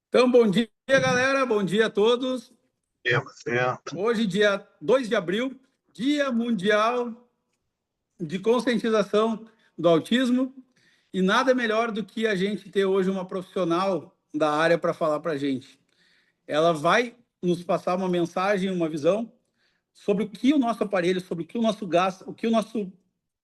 Então, bom dia, galera. Bom dia a todos. Certo. Hoje, dia 2 de abril, Dia Mundial de Conscientização do Autismo. E nada melhor do que a gente ter hoje uma profissional da área para falar para a gente. Ela vai nos passar uma mensagem, uma visão sobre o que o nosso aparelho, sobre o que o nosso gás, o que o nosso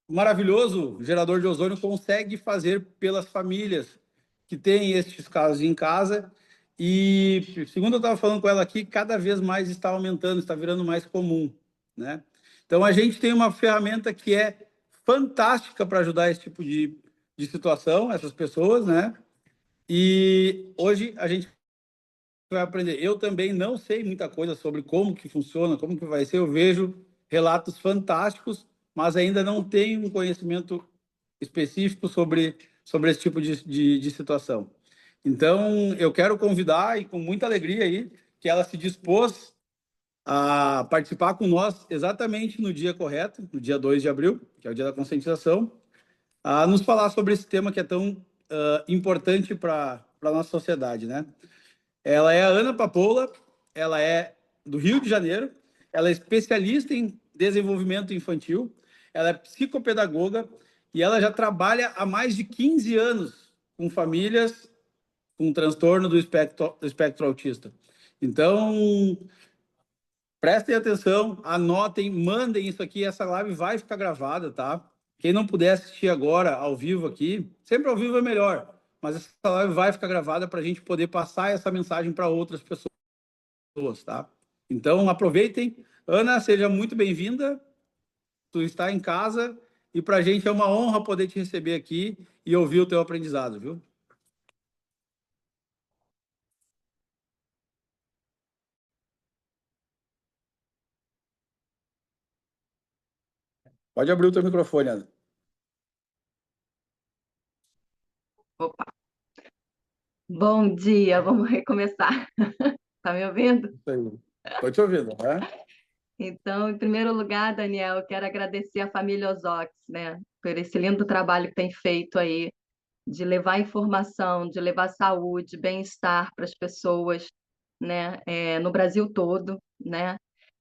maravilhoso gerador de ozônio consegue fazer pelas famílias que têm estes casos em casa. E, segundo eu estava falando com ela aqui, cada vez mais está aumentando, está virando mais comum, né? Então, a gente tem uma ferramenta que é fantástica para ajudar esse tipo de situação, essas pessoas, né? E hoje a gente vai aprender. Eu também não sei muita coisa sobre como que funciona, como que vai ser. Eu vejo relatos fantásticos, mas ainda não tenho um conhecimento específico sobre esse tipo de situação. Então, eu quero convidar, e com muita alegria aí, que ela se dispôs a participar com nós exatamente no dia correto, no dia 2 de abril, que é o dia da conscientização, a nos falar sobre esse tema que é tão importante para a nossa sociedade, né? Ela é a Ana Papola, ela é do Rio de Janeiro, ela é especialista em desenvolvimento infantil, ela é psicopedagoga e ela já trabalha há mais de 15 anos com famílias com transtorno do espectro autista. Então, prestem atenção, anotem, mandem isso aqui, essa live vai ficar gravada, tá? Quem não puder assistir agora, ao vivo aqui, sempre ao vivo é melhor, mas essa live vai ficar gravada para a gente poder passar essa mensagem para outras pessoas, tá? Então, aproveitem. Ana, seja muito bem-vinda. Tu está em casa e para a gente é uma honra poder te receber aqui e ouvir o teu aprendizado, viu? Pode abrir o teu microfone, Ana. Opa. Bom dia, vamos recomeçar. Tá me ouvindo? Isso aí. Estou te ouvindo, né? Então, em primeiro lugar, Daniel, eu quero agradecer a família Ozox, né, por esse lindo trabalho que tem feito aí, de levar informação, de levar saúde, bem-estar para as pessoas, né, no Brasil todo, né?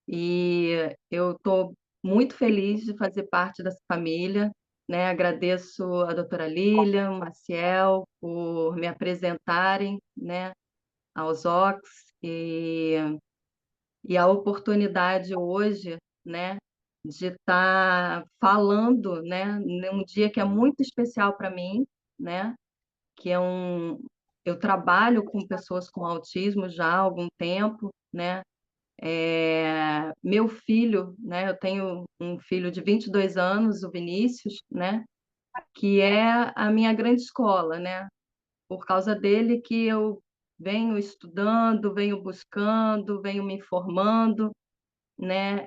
E eu estou muito feliz de fazer parte dessa família, né? Agradeço a doutora Lília, o Maciel, por me apresentarem, né, aos Ox e a oportunidade hoje, né, de estar falando, né, num dia que é muito especial para mim, né, que é eu trabalho com pessoas com autismo já há algum tempo, né? Meu filho, né? Eu tenho um filho de 22 anos, o Vinícius, né? Que é a minha grande escola, né? Por causa dele que eu venho estudando, venho buscando, venho me informando, né?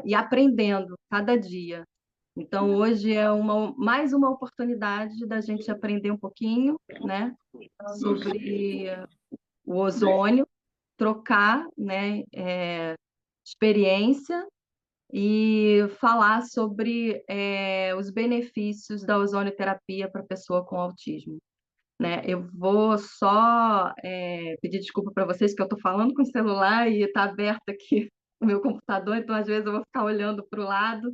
E aprendendo cada dia. Então, hoje é mais uma oportunidade da gente aprender um pouquinho, né? Sobre o ozônio, trocar, né? Experiência e falar sobre os benefícios da ozonioterapia para pessoa com autismo, né? Eu vou só pedir desculpa para vocês que eu estou falando com o celular e está aberto aqui o meu computador, então às vezes eu vou ficar olhando para o lado,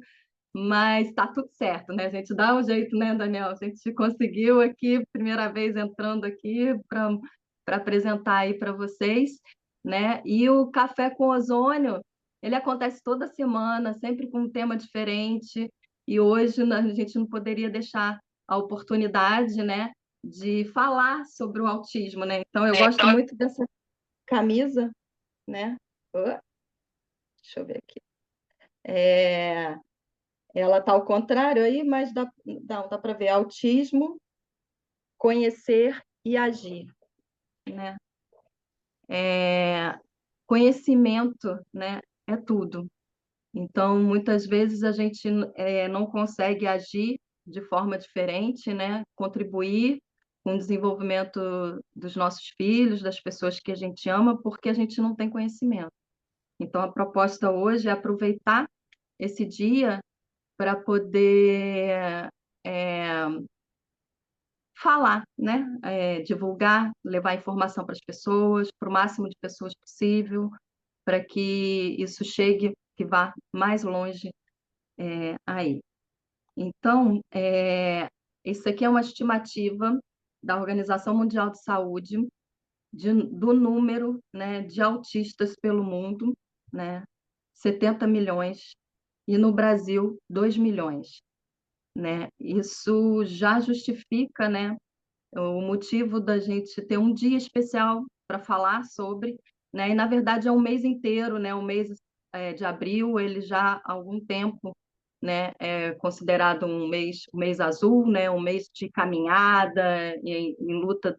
mas está tudo certo, né? A gente dá um jeito, né, Daniel? A gente conseguiu aqui, primeira vez entrando aqui para apresentar aí para vocês, né? E o Café com Ozônio, ele acontece toda semana, sempre com um tema diferente, e hoje a gente não poderia deixar a oportunidade, né, de falar sobre o autismo, né? Então, eu gosto muito dessa camisa, né? Deixa eu ver aqui. Ela está ao contrário aí, mas dá para ver autismo, conhecer e agir, né? Conhecimento, né, é tudo. Então, muitas vezes a gente não consegue agir de forma diferente, né? Contribuir com o desenvolvimento dos nossos filhos, das pessoas que a gente ama, porque a gente não tem conhecimento. Então, a proposta hoje é aproveitar esse dia para poder falar, né? Divulgar, levar informação para as pessoas, para o máximo de pessoas possível, para que isso chegue, que vá mais longe aí. Então, isso aqui é uma estimativa da Organização Mundial de Saúde do número, né, de autistas pelo mundo, né? 70 milhões, e no Brasil, 2 milhões, né? Isso já justifica, né, o motivo da gente ter um dia especial para falar sobre, né? E na verdade é um mês inteiro, né? O mês de abril, ele já há algum tempo, né, é considerado um mês azul, né? Um mês de caminhada em luta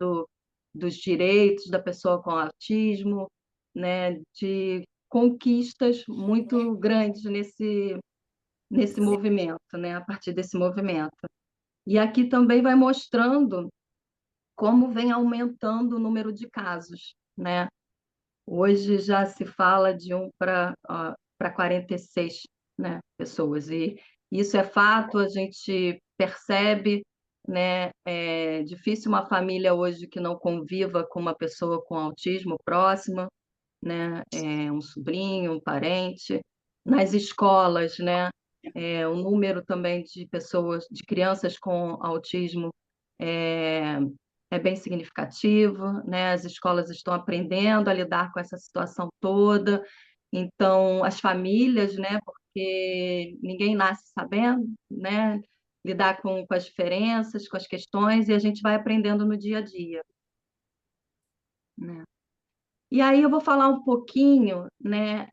dos direitos da pessoa com autismo, né? De conquistas muito grandes nesse movimento, né? A partir desse movimento. E aqui também vai mostrando como vem aumentando o número de casos, né? Hoje já se fala de 1 para 46, né, pessoas, e isso é fato, a gente percebe, né? É difícil uma família hoje que não conviva com uma pessoa com autismo próxima, né? Um sobrinho, um parente. Nas escolas, né? O número também de pessoas, de crianças com autismo é, é bem significativo, né? As escolas estão aprendendo a lidar com essa situação toda. Então, as famílias, né? Porque ninguém nasce sabendo, né? Lidar com as diferenças, com as questões, e a gente vai aprendendo no dia a dia, né? E aí eu vou falar um pouquinho, né,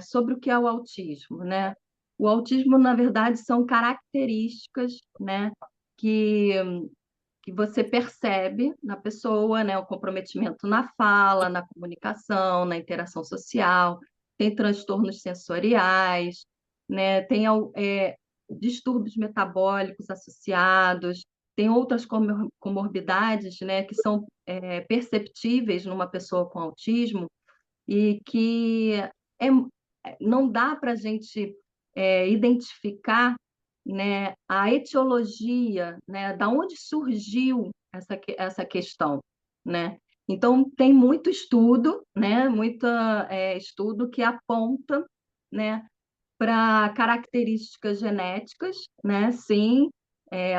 sobre o que é o autismo, né? O autismo, na verdade, são características, né, que, que você percebe na pessoa, né, o comprometimento na fala, na comunicação, na interação social, tem transtornos sensoriais, né, tem distúrbios metabólicos associados, tem outras comorbidades, né, que são perceptíveis numa pessoa com autismo e que é, não dá para a gente identificar, né, a etiologia, né, da onde surgiu essa questão, né? Então tem muito estudo, né, estudo que aponta, né, para características genéticas, né? Sim,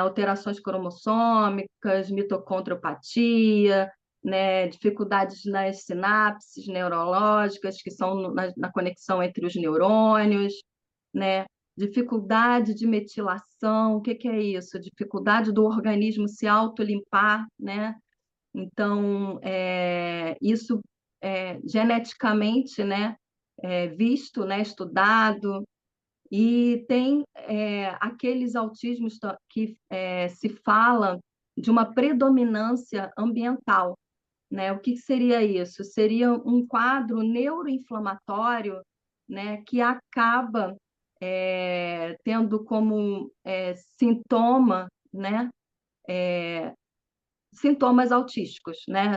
alterações cromossômicas, mitocondriopatia, né? Dificuldades nas sinapses neurológicas, que são na conexão entre os neurônios, né? Dificuldade de metilação, o que que é isso? Dificuldade do organismo se autolimpar, né? Então, isso geneticamente, né? Visto, né? Estudado, e tem aqueles autismos que se fala de uma predominância ambiental, né? O que seria isso? Seria um quadro neuroinflamatório, né, que acaba tendo como sintoma, né, sintomas autísticos, né?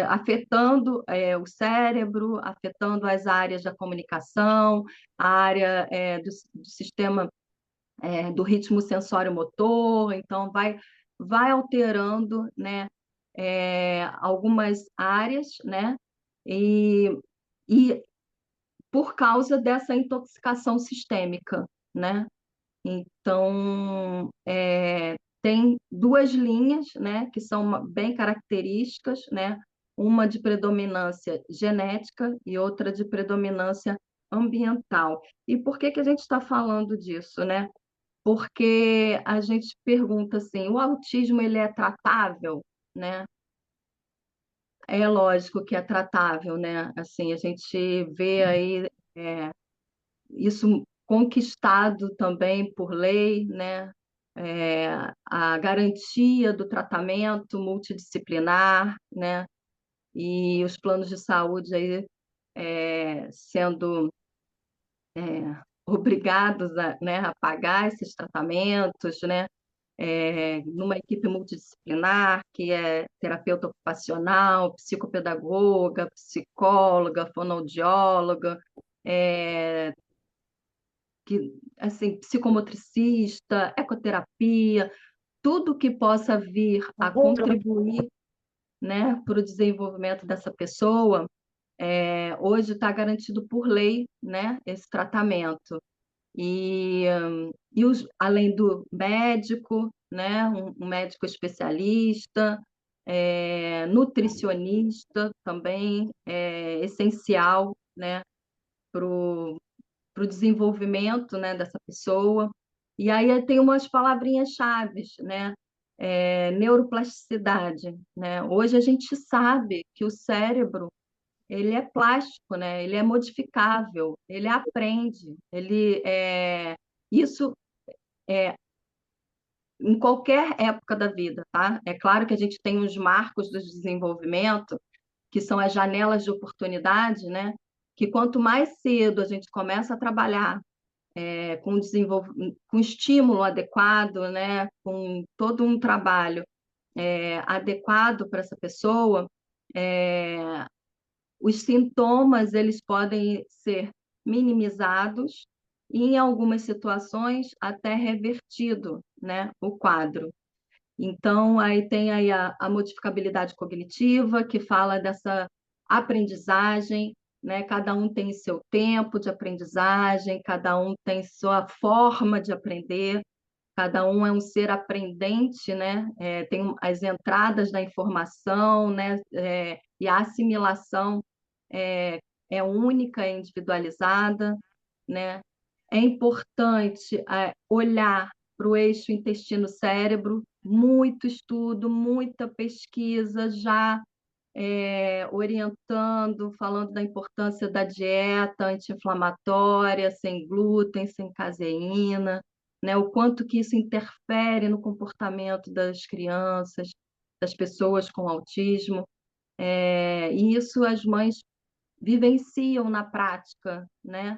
Afetando o cérebro, afetando as áreas da comunicação, a área do sistema do ritmo sensório-motor, então vai alterando, né, algumas áreas, né, e por causa dessa intoxicação sistêmica, né? Então, tem duas linhas, né, que são bem características, né? Uma de predominância genética e outra de predominância ambiental. E por que que a gente está falando disso, né? Porque a gente pergunta assim, o autismo ele é tratável, né? É lógico que é tratável, né? Assim, a gente vê aí isso conquistado também por lei, né? A garantia do tratamento multidisciplinar, né? E os planos de saúde aí sendo obrigados né, a pagar esses tratamentos, né? Numa equipe multidisciplinar, que é terapeuta ocupacional, psicopedagoga, psicóloga, fonoaudióloga, assim, psicomotricista, ecoterapia, tudo que possa vir a contribuir, né, para o desenvolvimento dessa pessoa, hoje está garantido por lei, né, esse tratamento. Além do médico, né, um médico especialista, nutricionista também é essencial, né, para o desenvolvimento, né, dessa pessoa. E aí tem umas palavrinhas-chave, né? Neuroplasticidade, né? Hoje a gente sabe que o cérebro ele é plástico, né? Ele é modificável, ele aprende, isso em qualquer época da vida, tá? É claro que a gente tem os marcos do desenvolvimento, que são as janelas de oportunidade, né? Que quanto mais cedo a gente começa a trabalhar com estímulo adequado, né? Com todo um trabalho adequado para essa pessoa, os sintomas eles podem ser minimizados e, em algumas situações, até revertido, né, o quadro. Então, aí tem aí a modificabilidade cognitiva, que fala dessa aprendizagem, né? Cada um tem seu tempo de aprendizagem, cada um tem sua forma de aprender, cada um é um ser aprendente, né? Tem as entradas da informação, né? E a assimilação é única, é individualizada, né? É importante olhar para o eixo intestino-cérebro, muito estudo, muita pesquisa já orientando, falando da importância da dieta anti-inflamatória, sem glúten, sem caseína, né? O quanto que isso interfere no comportamento das crianças, das pessoas com autismo. E isso as mães vivenciam na prática, né?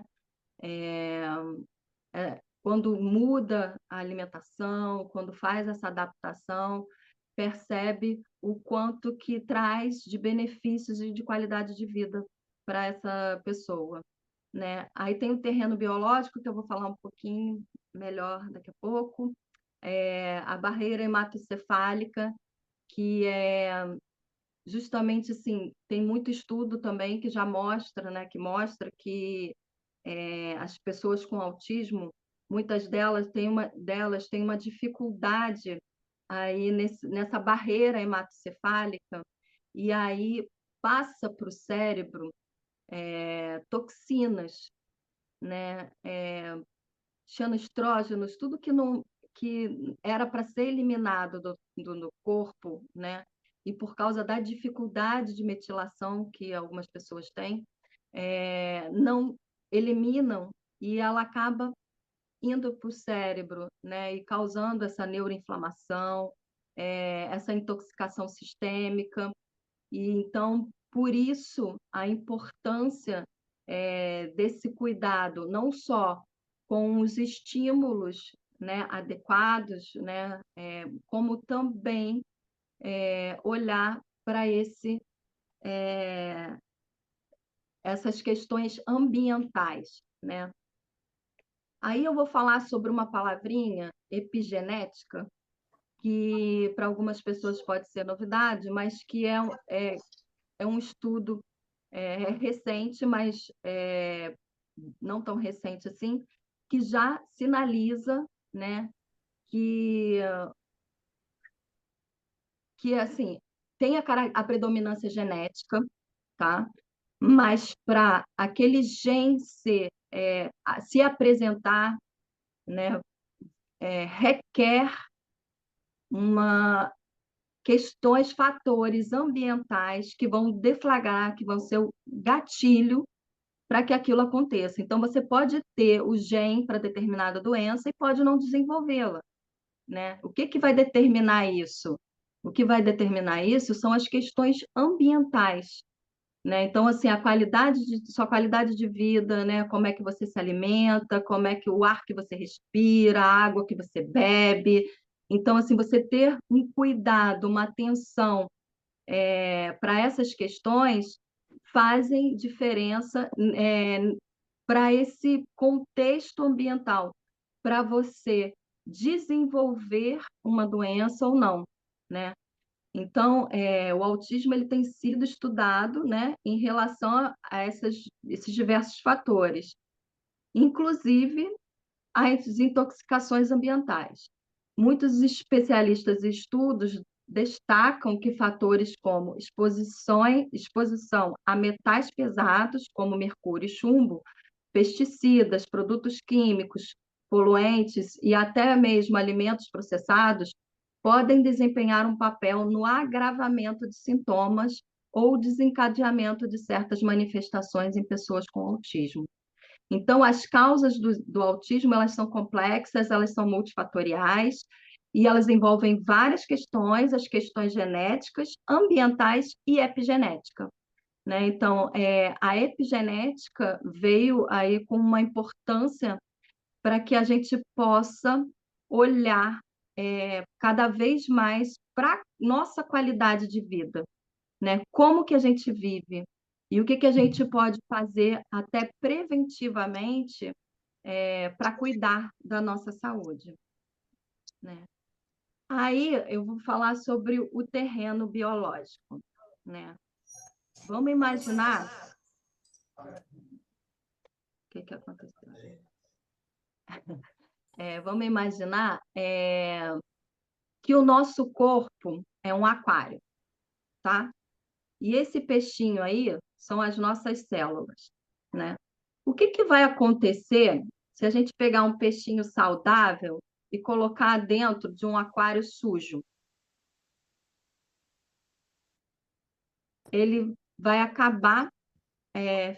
Quando muda a alimentação, quando faz essa adaptação, percebe o quanto que traz de benefícios e de qualidade de vida para essa pessoa, né? Aí tem o terreno biológico, que eu vou falar um pouquinho melhor daqui a pouco, a barreira hematocefálica, que é justamente assim, tem muito estudo também que já mostra, né, que as pessoas com autismo, muitas delas têm uma dificuldade aí nessa barreira hematocefálica, e aí passa para o cérebro toxinas, né? Xenoestrógenos, tudo que era para ser eliminado do corpo, né? E por causa da dificuldade de metilação que algumas pessoas têm, não eliminam e ela acaba indo para o cérebro, né? E causando essa neuroinflamação, essa intoxicação sistêmica. E então, por isso, a importância desse cuidado, não só com os estímulos, né, adequados, né, como também olhar para essas questões ambientais, né? Aí eu vou falar sobre uma palavrinha, epigenética, que para algumas pessoas pode ser novidade, mas que é um estudo recente, mas não tão recente assim, que já sinaliza, né, que assim, tem a predominância genética, tá? Mas para aquele gene se apresentar, né, requer questões, fatores ambientais que vão deflagrar, que vão ser o gatilho para que aquilo aconteça. Então, você pode ter o gene para determinada doença e pode não desenvolvê-la, né? O que vai determinar isso? O que vai determinar isso são as questões ambientais, né? Então, assim, sua qualidade de vida, né? Como é que você se alimenta, como é que o ar que você respira, a água que você bebe. Então, assim, você ter um cuidado, uma atenção para essas questões fazem diferença para esse contexto ambiental, para você desenvolver uma doença ou não, né? Então, o autismo ele tem sido estudado, né, em relação a esses diversos fatores, inclusive as intoxicações ambientais. Muitos especialistas e estudos destacam que fatores como exposição a metais pesados, como mercúrio e chumbo, pesticidas, produtos químicos, poluentes e até mesmo alimentos processados podem desempenhar um papel no agravamento de sintomas ou desencadeamento de certas manifestações em pessoas com autismo. Então, as causas do autismo, elas são complexas, elas são multifatoriais, e elas envolvem várias questões, as questões genéticas, ambientais e epigenética, né? Então, a epigenética veio aí com uma importância para que a gente possa olhar cada vez mais para nossa qualidade de vida, né? Como que a gente vive e o que que a gente pode fazer até preventivamente para cuidar da nossa saúde, né? Aí eu vou falar sobre o terreno biológico, né? Vamos imaginar o que que aconteceu. Vamos imaginar que o nosso corpo é um aquário, tá? E esse peixinho aí são as nossas células, né? O que que vai acontecer se a gente pegar um peixinho saudável e colocar dentro de um aquário sujo? Ele vai acabar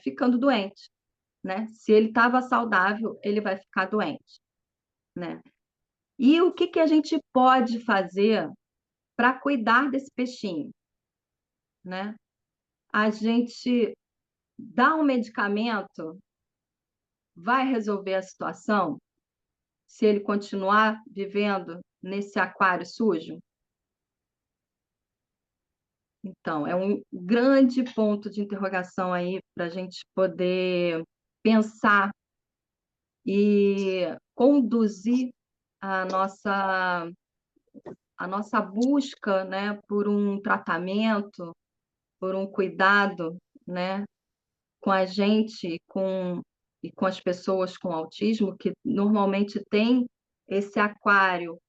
ficando doente, né? Se ele estava saudável, ele vai ficar doente, né? E o que que a gente pode fazer para cuidar desse peixinho, né? A gente dá um medicamento, vai resolver a situação se ele continuar vivendo nesse aquário sujo? Então, é um grande ponto de interrogação aí para a gente poder pensar e conduzir a nossa, a nossa busca, né, por um tratamento, por um cuidado, né, com a gente e com as pessoas com autismo, que normalmente tem esse aquário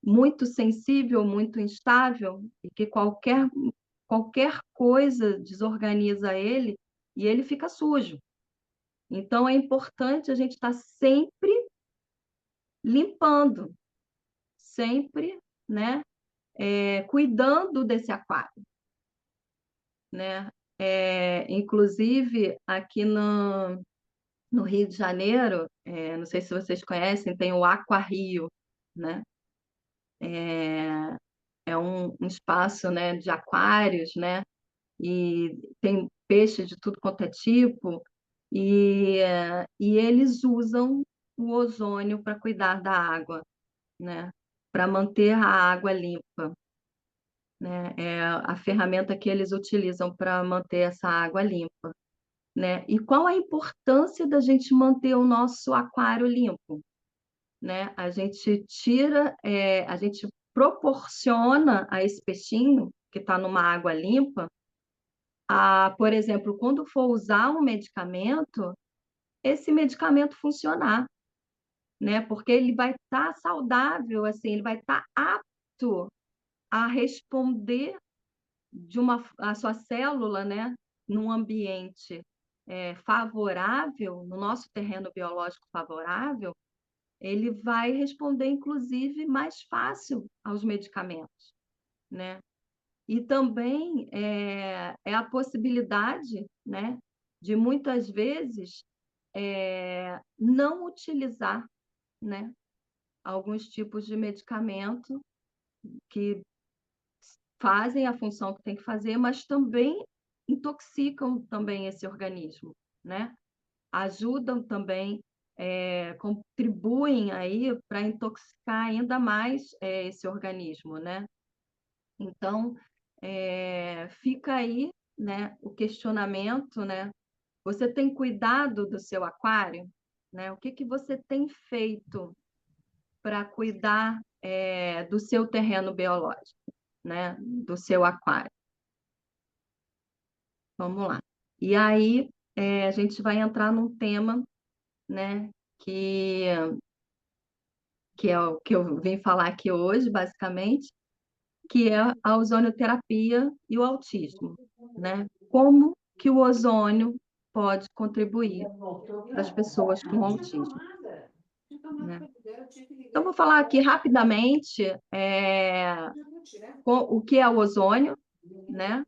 muito sensível, muito instável, e que qualquer coisa desorganiza ele e ele fica sujo. Então, é importante a gente estar sempre limpando, sempre, né, cuidando desse aquário, né? Inclusive, aqui no Rio de Janeiro, não sei se vocês conhecem, tem o Aquarrio, né? É um espaço, né, de aquários, né? E tem peixe de tudo quanto é tipo, e eles usam o ozônio para cuidar da água, né? Para manter a água limpa, né? É a ferramenta que eles utilizam para manter essa água limpa, né? E qual a importância da gente manter o nosso aquário limpo, né? A gente proporciona a esse peixinho que está numa água limpa, por exemplo, quando for usar um medicamento, esse medicamento funcionar, né? Porque ele vai estar saudável, assim, ele vai estar apto a responder a sua célula, né? Num ambiente favorável, no nosso terreno biológico favorável, ele vai responder, inclusive, mais fácil aos medicamentos, né? E também é a possibilidade, né, de muitas vezes não utilizar, né, alguns tipos de medicamento que fazem a função que tem que fazer, mas também intoxicam também esse organismo, né? Ajudam também, contribuem aí para intoxicar ainda mais esse organismo, né? Então, fica aí, né, o questionamento, né? Você tem cuidado do seu aquário, né? O que que você tem feito para cuidar do seu terreno biológico, né? Do seu aquário. Vamos lá. E aí, a gente vai entrar num tema, né, que é o que eu vim falar aqui hoje, basicamente, que é a ozonioterapia e o autismo, né? Como que o ozônio pode contribuir para as pessoas com autismo, né? Então, vou falar aqui rapidamente o que é o ozônio, né?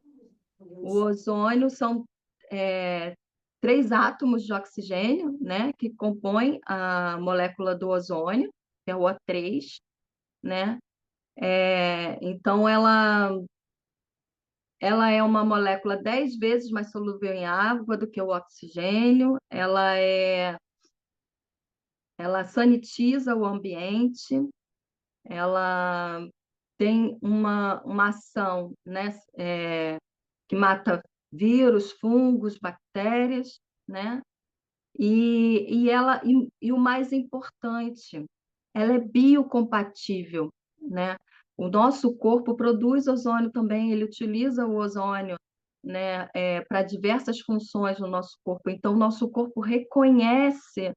O ozônio são 3 átomos de oxigênio, né, que compõem a molécula do ozônio, que é o O3, né? Então, ela é uma molécula 10 vezes mais solúvel em água do que o oxigênio, ela sanitiza o ambiente, ela tem uma ação, né, que mata vírus, fungos, bactérias, né? E o mais importante, ela é biocompatível, né? O nosso corpo produz ozônio também, ele utiliza o ozônio, né, para diversas funções no nosso corpo. Então, o nosso corpo reconhece,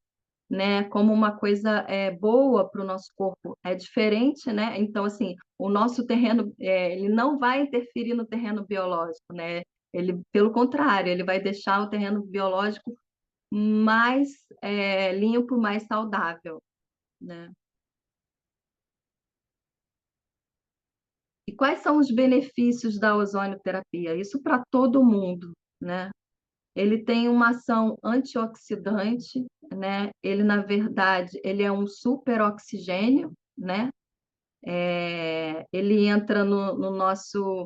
né, como uma coisa boa para o nosso corpo. É diferente, né? Então, assim, o nosso terreno, ele não vai interferir no terreno biológico, né? Ele, pelo contrário, ele vai deixar o terreno biológico mais limpo, mais saudável, né? E quais são os benefícios da ozonioterapia? Isso para todo mundo, né? Ele tem uma ação antioxidante, né? Ele, na verdade, ele é um superoxigênio, né? Ele entra no nosso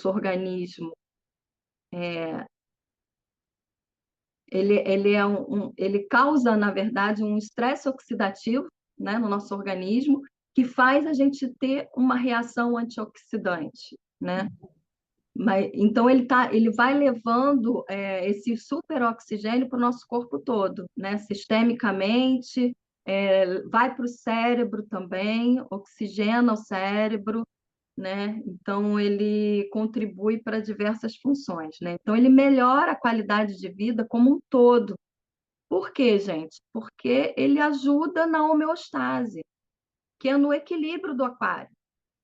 organismo. Ele causa, na verdade, um estresse oxidativo, né, no nosso organismo, que faz a gente ter uma reação antioxidante, né? Então, ele vai levando esse superoxigênio para o nosso corpo todo, né? Sistemicamente, vai para o cérebro também, oxigena o cérebro, né? Então, ele contribui para diversas funções, né? Então, ele melhora a qualidade de vida como um todo. Por quê, gente? Porque ele ajuda na homeostase, que é no equilíbrio do aquário,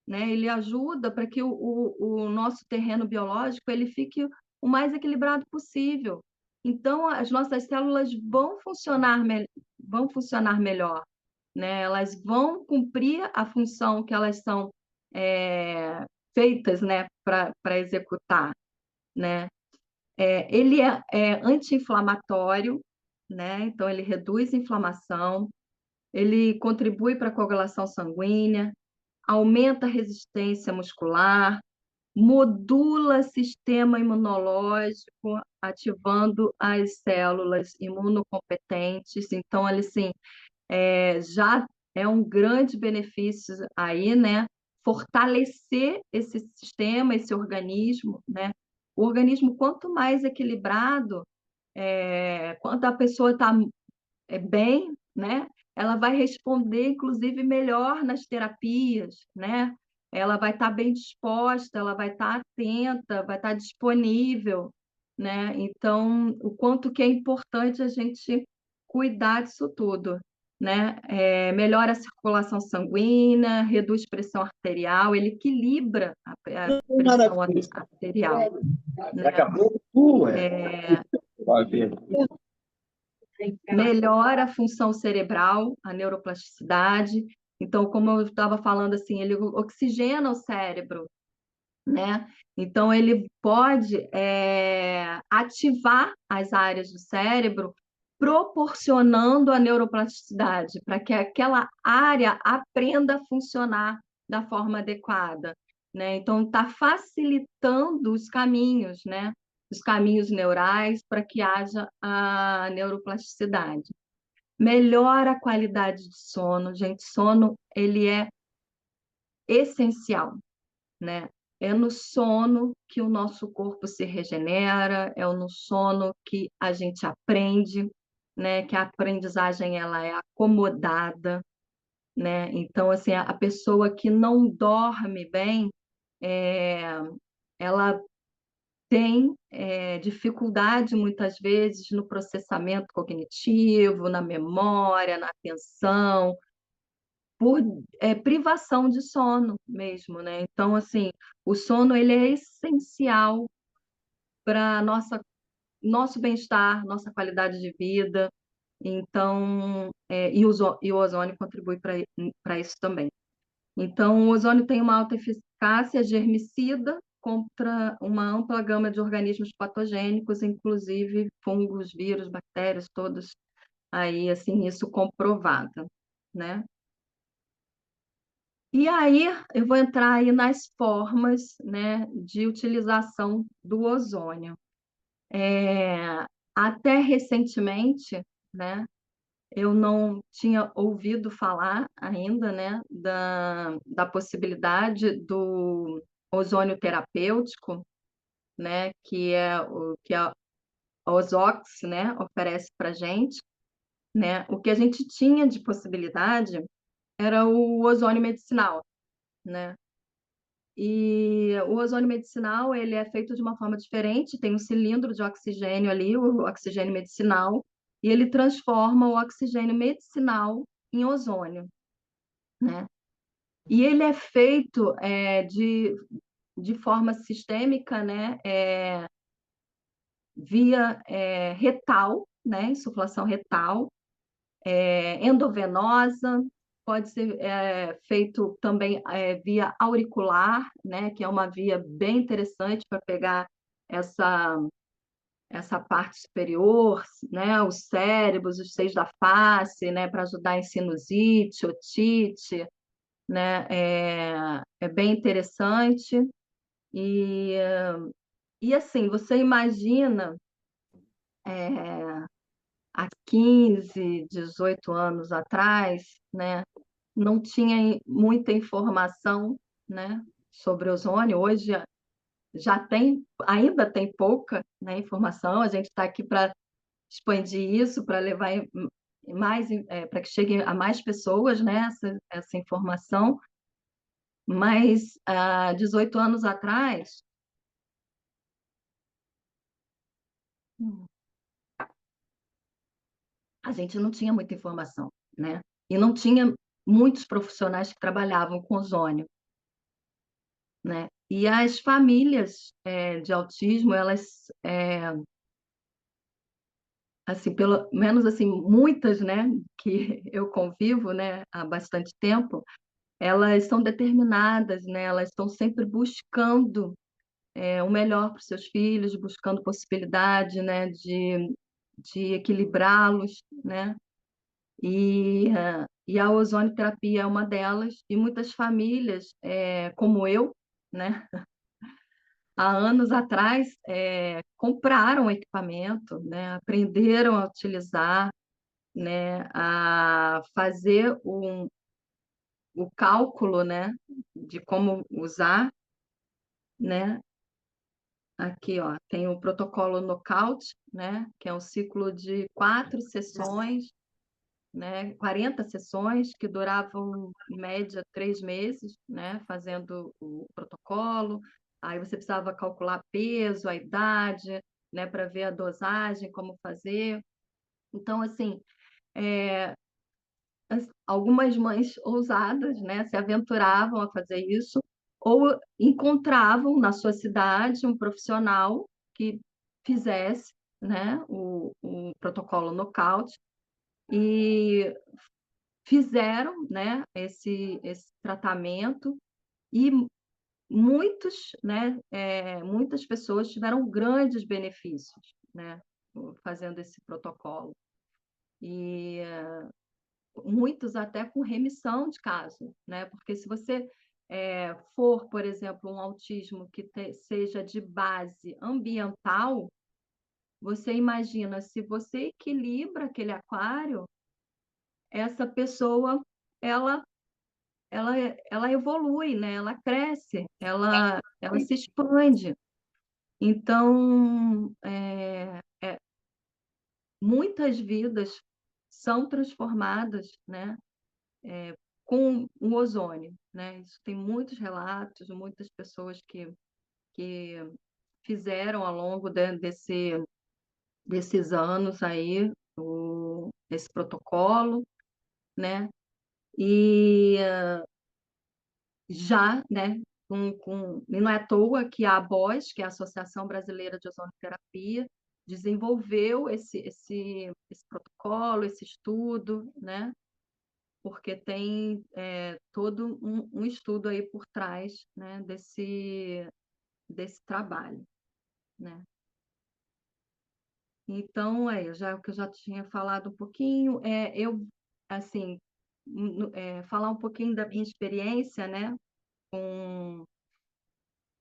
né? Ele ajuda para que o nosso terreno biológico ele fique o mais equilibrado possível. Então, as nossas células vão funcionar melhor, né? Elas vão cumprir a função que elas são feitas, né, para executar, né? Ele é anti-inflamatório, né? Então, ele reduz a inflamação, ele contribui para a coagulação sanguínea, aumenta a resistência muscular, modula o sistema imunológico, ativando as células imunocompetentes. Então, ele, assim, já é um grande benefício aí, né? Fortalecer esse sistema, esse organismo, né? O organismo, quanto mais equilibrado, quando a pessoa está bem, né? Ela vai responder, inclusive, melhor nas terapias, né? Ela vai estar bem disposta, ela vai estar atenta, vai estar disponível, né? Então, o quanto que é importante a gente cuidar disso tudo, né? Melhora a circulação sanguínea, reduz pressão arterial, ele equilibra a pressão arterial, né? Daqui a pouco tu vai ver. Melhora a função cerebral, a neuroplasticidade. Então, como eu estava falando assim, ele oxigena o cérebro, né? Então, ele pode ativar as áreas do cérebro, proporcionando a neuroplasticidade, para que aquela área aprenda a funcionar da forma adequada, né? Então, está facilitando os caminhos, né? Os caminhos neurais para que haja a neuroplasticidade. Melhora a qualidade de sono, gente. Sono, ele é essencial, né? É no sono que o nosso corpo se regenera, é no sono que a gente aprende, né, que a aprendizagem ela é acomodada, né? Então, assim, a pessoa que não dorme bem, é, ela tem dificuldade muitas vezes no processamento cognitivo, na memória, na atenção, por privação de sono mesmo, né? Então, assim, o sono ele é essencial para nosso bem-estar, nossa qualidade de vida. Então, e o ozônio contribui para isso também. Então, o ozônio tem uma alta eficácia germicida contra uma ampla gama de organismos patogênicos, inclusive fungos, vírus, bactérias, todos aí, assim, isso comprovado, né? E aí, eu vou entrar aí nas formas, né, de utilização do ozônio. Até recentemente, né, eu não tinha ouvido falar ainda, né, da possibilidade do ozônio terapêutico, né, que é o que a Ozox, né, oferece para gente, né? O que a gente tinha de possibilidade era o ozônio medicinal, né? E o ozônio medicinal, ele é feito de uma forma diferente, tem um cilindro de oxigênio ali, o oxigênio medicinal, e ele transforma o oxigênio medicinal em ozônio, né? E ele é feito de forma sistêmica, né? Via retal, né? Insuflação retal, endovenosa, pode ser feito também via auricular, né? Que é uma via bem interessante para pegar essa essa parte superior, né, os cérebros, os seios da face, né, para ajudar em sinusite, otite, né, é bem interessante. E, e assim, você imagina há 15, 18 anos atrás, né, não tinha muita informação, né, sobre ozônio. Hoje já tem, ainda tem pouca, né, informação. A gente está aqui para expandir isso, para levar mais, para que chegue a mais pessoas, né, essa informação. Mas há 18 anos atrás, a gente não tinha muita informação, né? E não tinha muitos profissionais que trabalhavam com ozônio, né? E as famílias de autismo, elas, assim, pelo menos assim, muitas, né, que eu convivo, né, há bastante tempo, elas são determinadas, né? Elas estão sempre buscando o melhor para os seus filhos, buscando possibilidade, né, de equilibrá-los, né? E a ozonioterapia é uma delas, e muitas famílias, como eu, né, há anos atrás, compraram o equipamento, né, aprenderam a utilizar, né, a fazer o cálculo, né, de como usar, né? Aqui, ó, tem o protocolo Knockout, né, que é um ciclo de 4 sessões, né, 40 sessões que duravam em média 3 meses, né, fazendo o protocolo. Aí você precisava calcular peso, a idade, né, para ver a dosagem, como fazer. Então, assim, algumas mães ousadas, né, se aventuravam a fazer isso, ou encontravam na sua cidade um profissional que fizesse, né, o protocolo Knockout, e fizeram, né, esse tratamento, e muitas pessoas tiveram grandes benefícios, né, fazendo esse protocolo. E muitos até com remissão de caso, né? Porque se você for, por exemplo, um autismo que seja de base ambiental, você imagina, se você equilibra aquele aquário, essa pessoa, ela, ela evolui, né? Ela cresce, ela se expande. Então, muitas vidas são transformadas, né, com o ozônio, né? Isso tem muitos relatos, muitas pessoas que fizeram ao longo desses anos aí esse protocolo, né? E já, né, e não é à toa que a ABOS, que é a Associação Brasileira de Ozonoterapia, desenvolveu esse protocolo, esse estudo, né? Porque tem todo um estudo aí por trás, né, desse trabalho, né? Então, já o que eu já tinha falado um pouquinho, eu, assim, falar um pouquinho da minha experiência, né, com,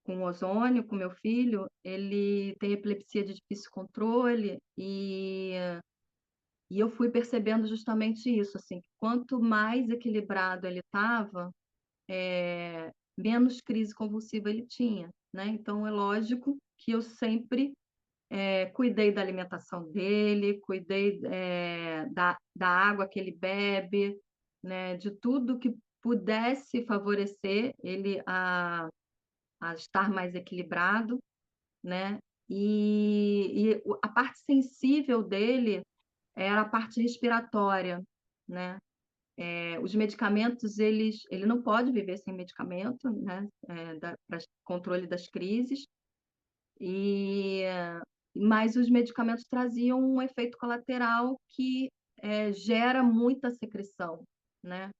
com ozônio, com meu filho. Ele tem epilepsia de difícil controle e eu fui percebendo justamente isso, assim, que quanto mais equilibrado ele estava, menos crise convulsiva ele tinha, né? Então, é lógico que eu sempre cuidei da alimentação dele, cuidei da água que ele bebe, né? De tudo que pudesse favorecer ele a estar mais equilibrado, né? E a parte sensível dele era a parte respiratória, né? Os medicamentos, ele não pode viver sem medicamento, né? Para controle das crises, e, mas os medicamentos traziam um efeito colateral que gera muita secreção, né?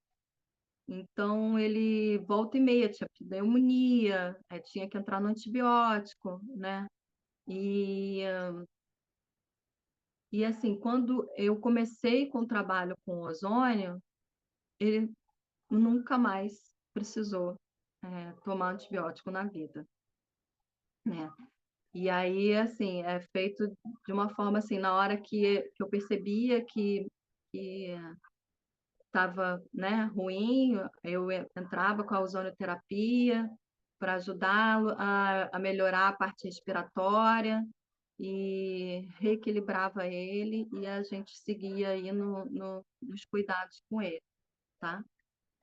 Então, ele volta e meia tinha pneumonia, tinha que entrar no antibiótico, né? E, e assim, quando eu comecei com o trabalho com ozônio, ele nunca mais precisou tomar antibiótico na vida, né? E aí, assim, é feito de uma forma assim, na hora que eu percebia que estava, né, ruim, eu entrava com a ozonioterapia para ajudá-lo a melhorar a parte respiratória e reequilibrava ele, e a gente seguia aí nos cuidados com ele, tá?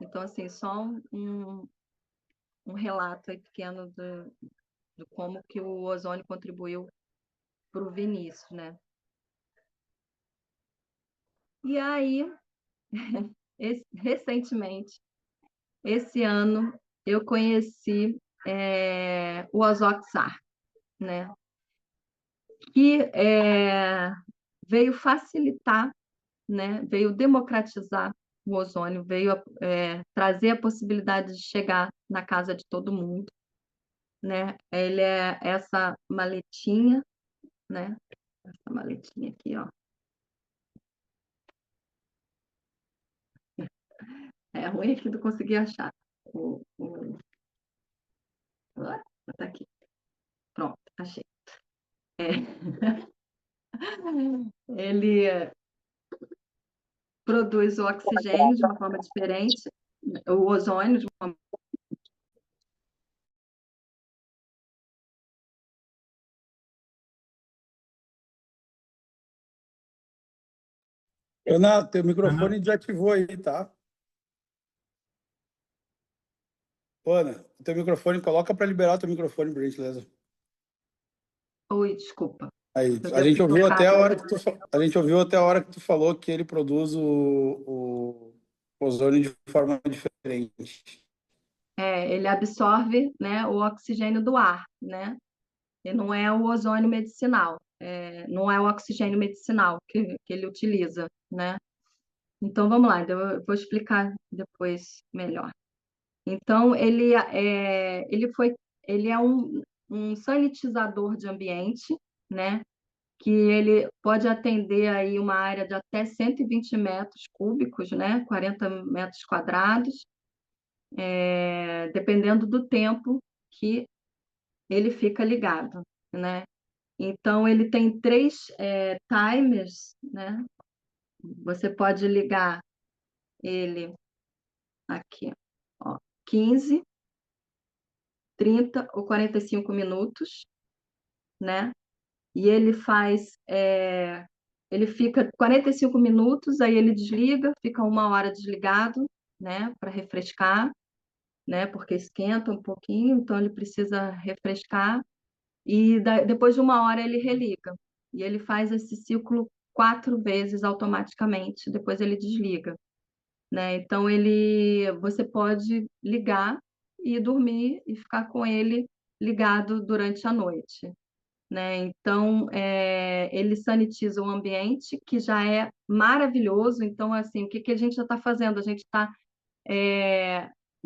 Então, assim, só um relato aí pequeno de como que o ozônio contribuiu para o Vinícius, né? E aí, recentemente, esse ano, eu conheci o Ozoxar, né? Que veio facilitar, né? Veio democratizar o ozônio, veio trazer a possibilidade de chegar na casa de todo mundo, né? Ele é essa maletinha, né? Essa maletinha aqui, ó. É ruim aqui de conseguir achar. Tá aqui. Pronto, achei. Ele produz o oxigênio de uma forma diferente, o ozônio de uma forma... Ana, teu microfone desativou aí, tá? Ana, teu microfone, coloca para liberar o teu microfone, por gentileza. Oi, desculpa. Aí, Eu a gente devo ouviu tocar até a hora aqui. que a gente ouviu até a hora que tu falou que ele produz o ozônio de forma diferente. Ele absorve, né, o oxigênio do ar, né? E não é o ozônio medicinal, não é o oxigênio medicinal que ele utiliza, né? Então, vamos lá, eu vou explicar depois melhor. Então, ele é um sanitizador de ambiente, né? Que ele pode atender aí uma área de até 120 metros cúbicos, né? 40 metros quadrados, dependendo do tempo que ele fica ligado, né? Então, ele tem três timers, né? Você pode ligar ele aqui, ó, 15, 30 ou 45 minutos, né? E ele ele fica 45 minutos, aí ele desliga, fica 1 hora desligado, né, para refrescar, né, porque esquenta um pouquinho, então ele precisa refrescar, e depois de 1 hora ele religa. E ele faz esse ciclo 4 vezes automaticamente, depois ele desliga, né? Então você pode ligar e dormir e ficar com ele ligado durante a noite, né? Então, ele sanitiza o ambiente, que já é maravilhoso. Então, assim, o que que a gente já está fazendo? A gente está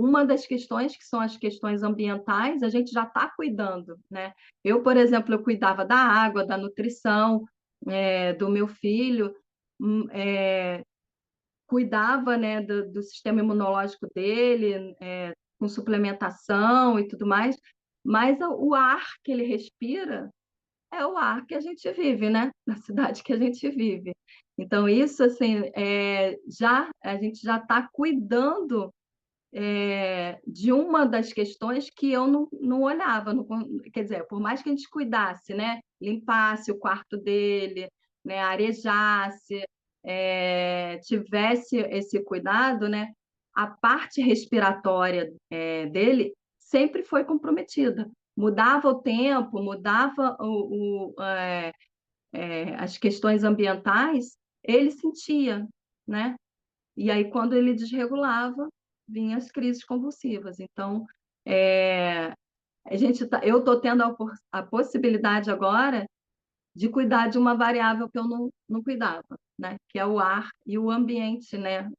uma das questões, que são as questões ambientais, a gente já está cuidando, né? Eu, por exemplo, eu cuidava da água, da nutrição, do meu filho, cuidava, né, do sistema imunológico dele, com suplementação e tudo mais, mas o ar que ele respira é o ar que a gente vive, né? Na cidade que a gente vive. Então, isso, assim, a gente já está cuidando de uma das questões que eu não olhava. Quer dizer, por mais que a gente cuidasse, né? Limpasse o quarto dele, né? Arejasse, tivesse esse cuidado, né? A parte respiratória dele sempre foi comprometida. Mudava o tempo, mudava as questões ambientais, ele sentia, né? E aí, quando ele desregulava, vinham as crises convulsivas. Então, é, eu estou tendo a possibilidade agora de cuidar de uma variável que eu não cuidava, né? Que é o ar e o ambiente, né?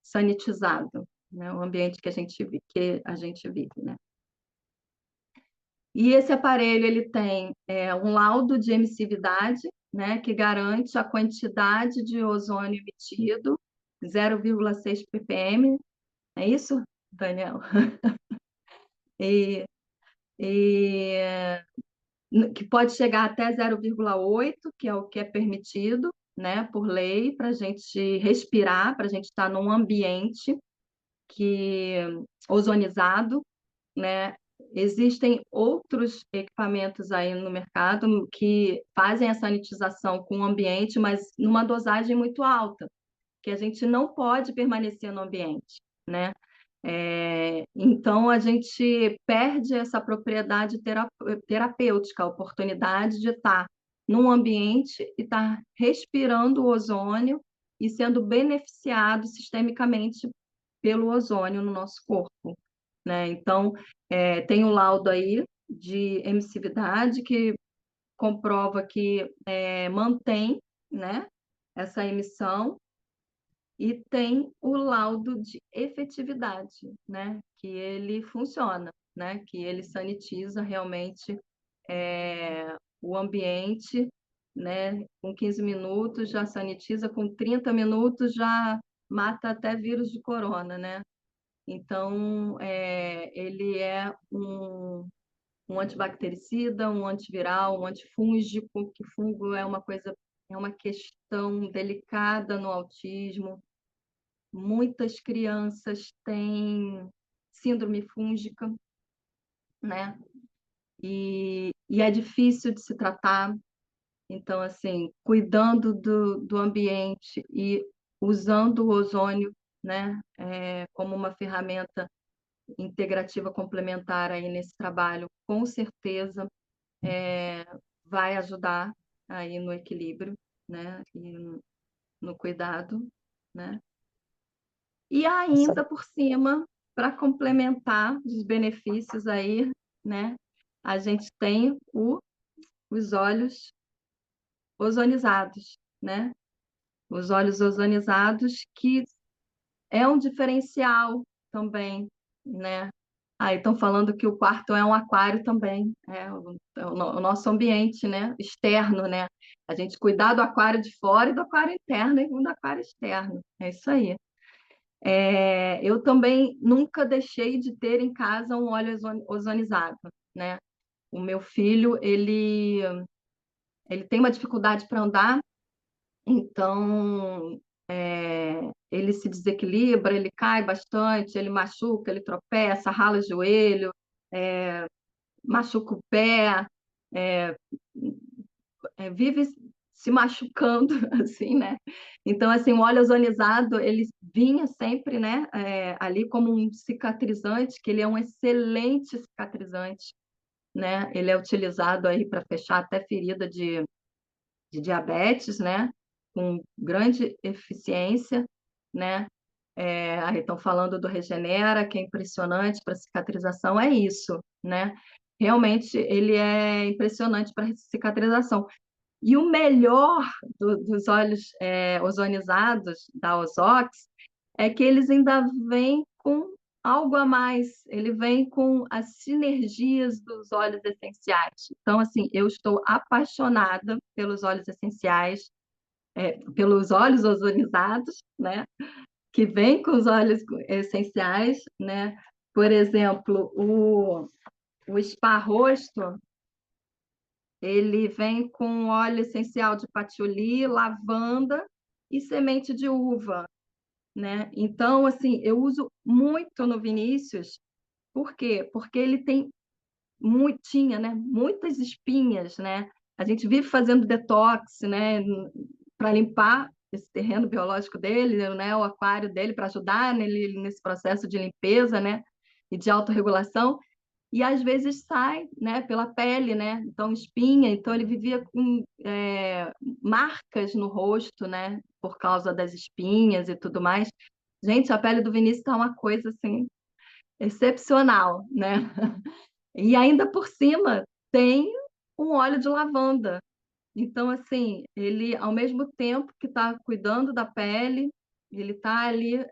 Sanitizado, né? O ambiente que a gente vive, né? E esse aparelho ele tem um laudo de emissividade, né, que garante a quantidade de ozônio emitido, 0,6 ppm, é isso, Daniel? E, e que pode chegar até 0,8, que é o que é permitido, né, por lei, para a gente respirar, para a gente estar num ambiente ozonizado, né? Existem outros equipamentos aí no mercado que fazem a sanitização com o ambiente, mas numa dosagem muito alta, que a gente não pode permanecer no ambiente, né? Então, a gente perde essa propriedade terapêutica, a oportunidade de estar num ambiente e estar respirando o ozônio e sendo beneficiado sistemicamente pelo ozônio no nosso corpo, né? Então, tem um laudo aí de emissividade que comprova que mantém, né, essa emissão, e tem o laudo de efetividade, né, que ele funciona, né, que ele sanitiza realmente o ambiente, né, com 15 minutos já sanitiza, com 30 minutos já mata até vírus de corona, né? Então, ele é um antibactericida, um antiviral, um antifúngico, que fungo é uma questão delicada no autismo. Muitas crianças têm síndrome fúngica, né? E é difícil de se tratar. Então, assim, cuidando do ambiente e usando o ozônio, né, como uma ferramenta integrativa complementar aí nesse trabalho, com certeza vai ajudar aí no equilíbrio, né, e no cuidado, né? E ainda por cima, para complementar os benefícios aí, né, a gente tem os óleos ozonizados, né? Os óleos ozonizados, que é um diferencial também, né? Aí estão falando que o quarto é um aquário também, o nosso ambiente, né? Externo, né? A gente cuidar do aquário de fora e do aquário interno e do aquário externo. É isso aí. Eu também nunca deixei de ter em casa um óleo ozonizado, né? O meu filho, ele tem uma dificuldade para andar, então ele se desequilibra, ele cai bastante, ele machuca, ele tropeça, rala o joelho, machuca o pé, vive se machucando, assim, né? Então, assim, o óleo ozonizado, ele vinha sempre, né, ali como um cicatrizante, que ele é um excelente cicatrizante, né? Ele é utilizado aí para fechar até ferida de diabetes, né? Com grande eficiência, né? Aí estão falando do Regenera, que é impressionante para cicatrização, é isso, né? Realmente ele é impressionante para cicatrização. E o melhor dos óleos ozonizados da Ozox é que eles ainda vêm com algo a mais, ele vem com as sinergias dos óleos essenciais. Então, assim, eu estou apaixonada pelos óleos essenciais, pelos óleos ozonizados, né? Que vem com os óleos essenciais, né? Por exemplo, o spa rosto, ele vem com óleo essencial de patchouli, lavanda e semente de uva, né? Então, assim, eu uso muito no Vinícius. Por quê? Porque ele tem tinha, né, muitas espinhas, né? A gente vive fazendo detox, né, para limpar esse terreno biológico dele, né, o aquário dele, para ajudar nele nesse processo de limpeza, né, e de autorregulação. E às vezes sai, né, pela pele, né? Então espinha, então ele vivia com marcas no rosto, né, por causa das espinhas e tudo mais. Gente, a pele do Vinícius está uma coisa assim excepcional, né? E ainda por cima tem um óleo de lavanda. Então, assim, ele, ao mesmo tempo que está cuidando da pele, ele está ali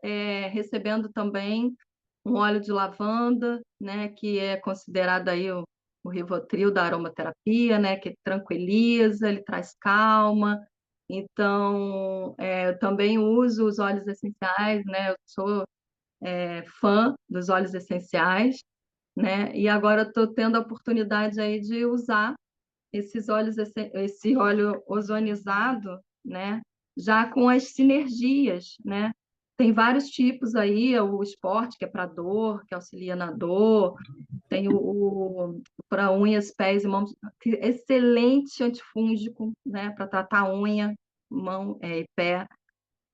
recebendo também um óleo de lavanda, né, que é considerado aí o Rivotril da aromaterapia, né, que tranquiliza, ele traz calma. Então, eu também uso os óleos essenciais, né, eu sou fã dos óleos essenciais, né, e agora estou tendo a oportunidade aí de usar esse óleo ozonizado, né, já com as sinergias, né? Tem vários tipos aí, o esporte, que é para dor, que auxilia na dor, tem o para unhas, pés e mãos, que é excelente antifúngico, né, para tratar unha, mão e pé,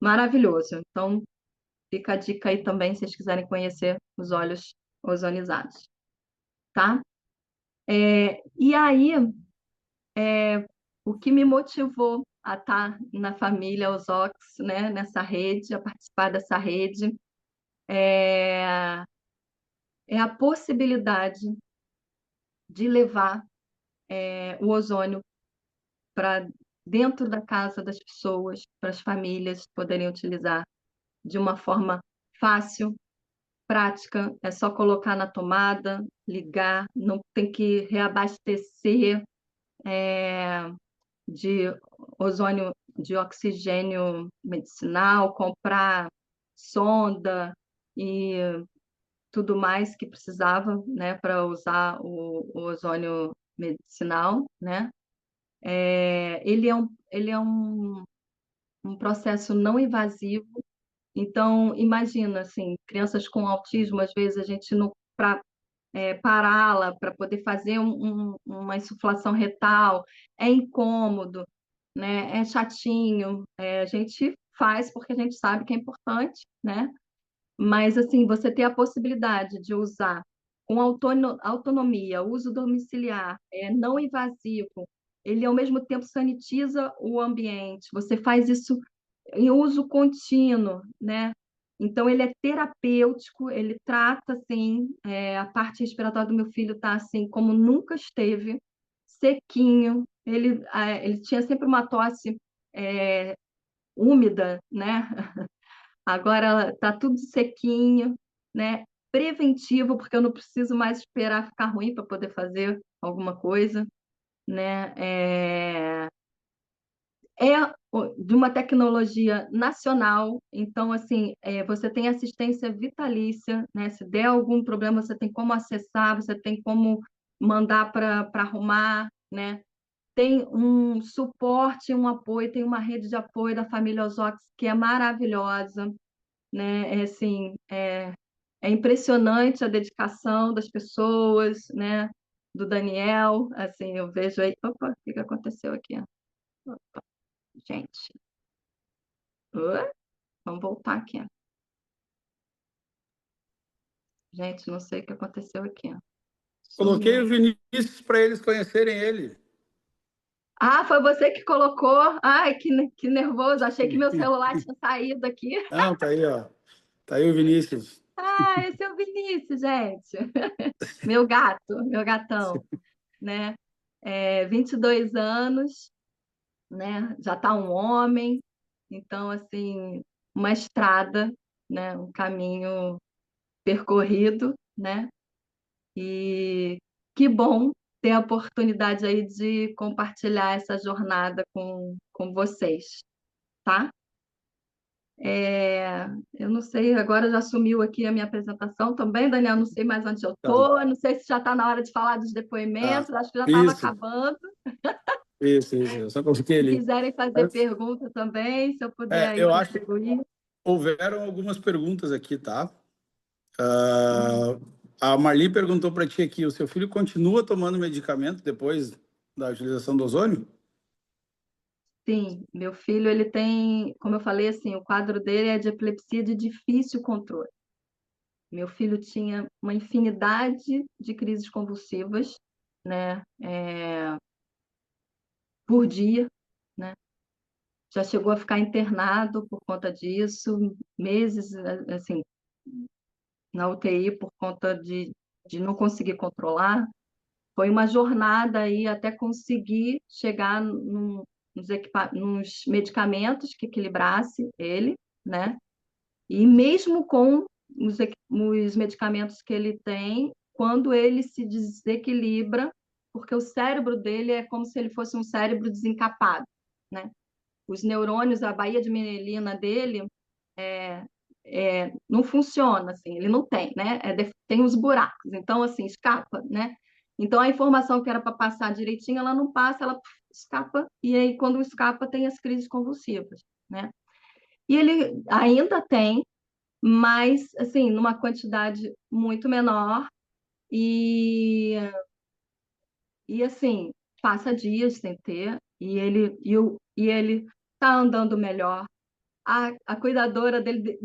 maravilhoso. Então, fica a dica aí também, se vocês quiserem conhecer os óleos ozonizados, tá? E aí, o que me motivou a estar na família Ozox, né, nessa rede, a participar dessa rede, é, é a possibilidade de levar o ozônio para dentro da casa das pessoas, para as famílias poderem utilizar de uma forma fácil, prática, é só colocar na tomada, ligar, não tem que reabastecer de ozônio, de oxigênio medicinal, comprar sonda e tudo mais que precisava, né, para usar o ozônio medicinal, né? Ele é um processo não invasivo. Então, imagina, assim, crianças com autismo, às vezes a gente não, para pará-la, para poder fazer uma insuflação retal, é incômodo, né? É chatinho. A gente faz porque a gente sabe que é importante, né? Mas, assim, você ter a possibilidade de usar com autonomia, uso domiciliar, não invasivo, ele ao mesmo tempo sanitiza o ambiente, você faz isso em uso contínuo, né? Então, ele é terapêutico, ele trata, assim, a parte respiratória do meu filho está, assim, como nunca esteve, sequinho, ele tinha sempre uma tosse úmida, né? Agora está tudo sequinho, né? Preventivo, porque eu não preciso mais esperar ficar ruim para poder fazer alguma coisa, né? De uma tecnologia nacional, então, assim, você tem assistência vitalícia, né? Se der algum problema, você tem como acessar, você tem como mandar para arrumar, né? Tem um suporte, um apoio, tem uma rede de apoio da família Ozox que é maravilhosa, né? Assim, é impressionante a dedicação das pessoas, né? Do Daniel, assim, eu vejo aí, opa, o que aconteceu aqui? Gente, vamos voltar aqui. Gente, não sei o que aconteceu aqui. Coloquei o Sumiu. Vinícius para eles conhecerem ele. Ah, foi você que colocou? Ai, que nervoso. Achei que meu celular tinha saído aqui. Não, tá aí, ó. Tá aí o Vinícius. Ah, esse é o Vinícius, gente. Meu gato, meu gatão, né? 22 anos, né? Já está um homem. Então, assim, uma estrada, né? Um caminho percorrido, né? E que bom ter a oportunidade aí de compartilhar essa jornada com vocês, tá? Eu não sei, agora já sumiu aqui a minha apresentação também, Daniel, não sei mais onde eu Tá, estou, não sei se já está na hora de falar dos tá. depoimentos, acho que já estava Isso, acabando. isso. Eu só coloquei Se ali. quiserem fazer pergunta também, se eu puder aí Eu acho que contribuir. houveram algumas perguntas aqui, tá? Ah, a Marli perguntou para ti aqui, o seu filho continua tomando medicamento depois da utilização do ozônio? Sim, meu filho, ele tem, como eu falei, assim, o quadro dele é de epilepsia de difícil controle. Meu filho tinha uma infinidade de crises convulsivas, né, por dia, né? Já chegou a ficar internado por conta disso, meses, assim, na UTI por conta de não conseguir controlar. Foi uma jornada aí até conseguir chegar nos medicamentos que equilibrasse ele, né? E mesmo com os medicamentos que ele tem, quando ele se desequilibra, porque o cérebro dele é como se ele fosse um cérebro desencapado, né? Os neurônios, a baía de mielina dele não funciona, assim, ele não tem, né? Tem os buracos, então, assim, escapa, né? Então, a informação que era para passar direitinho, ela não passa, ela escapa, e aí, quando escapa, tem as crises convulsivas, né? E ele ainda tem, mas, assim, numa quantidade muito menor, e, assim, passa dias sem ter, e ele tá andando melhor. A cuidadora dele,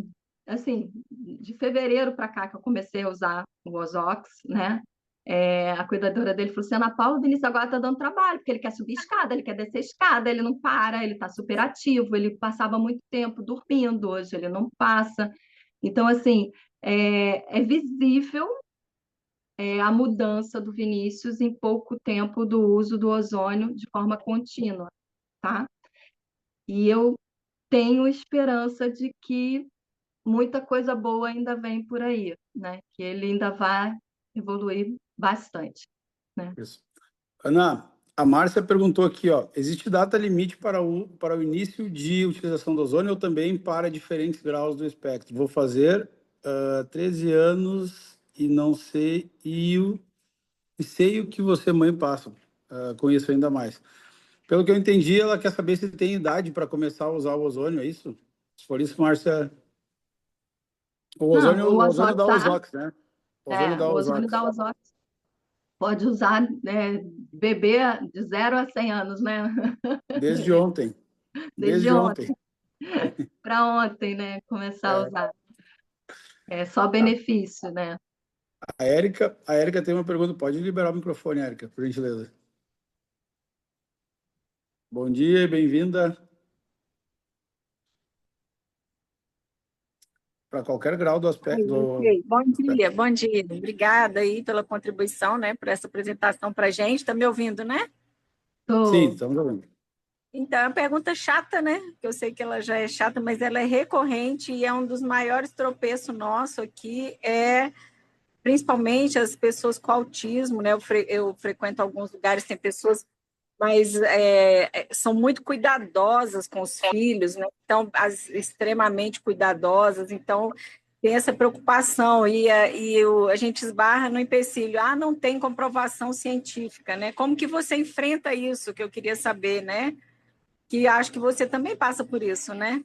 assim, de fevereiro para cá que eu comecei a usar o Ozox, né? A cuidadora dele falou assim: Ana Paula, o Vinícius agora está dando trabalho, porque ele quer subir escada, ele quer descer escada, ele não para, ele está super ativo, ele passava muito tempo dormindo, hoje ele não passa. Então, assim, é visível a mudança do Vinícius em pouco tempo do uso do ozônio de forma contínua, tá? E eu tenho esperança de que muita coisa boa ainda vem por aí, né? Que ele ainda vai evoluir bastante, né? Isso. Ana, a Márcia perguntou aqui, ó, existe data limite para o início de utilização do ozônio ou também para diferentes graus do espectro? Vou fazer 13 anos e não sei, e sei o que você, mãe, passa. Conheço ainda mais. Pelo que eu entendi, ela quer saber se tem idade para começar a usar o ozônio, é isso? Por isso, Márcia, Não, o o ozônio Ozox da Ozox, né? O ozônio da o ozônio Ozox. da Ozox pode usar, bebê de 0 a 100 anos, né? Desde ontem. Desde Desde ontem. ontem para ontem, né? Começar a É, usar. É só tá. benefício, né? A Érica tem uma pergunta. Pode liberar o microfone, Érica, por gentileza. Bom dia e bem-vinda para qualquer grau do Ai, aspecto do ok. Bom dia, aspecto. bom dia. Obrigada aí pela contribuição, né, por essa apresentação para a gente. Está me ouvindo, né? Sim, Tô. estamos ouvindo. Então, é uma pergunta chata, né? Que eu sei que ela já é chata, mas ela é recorrente e é um dos maiores tropeços nosso aqui, principalmente as pessoas com autismo, né? Eu frequento alguns lugares, tem pessoas, mas são muito cuidadosas com os filhos, né? Então, extremamente cuidadosas, então tem essa preocupação a gente esbarra no empecilho, não tem comprovação científica, né? Como que você enfrenta isso, que eu queria saber, né? Que acho que você também passa por isso, né?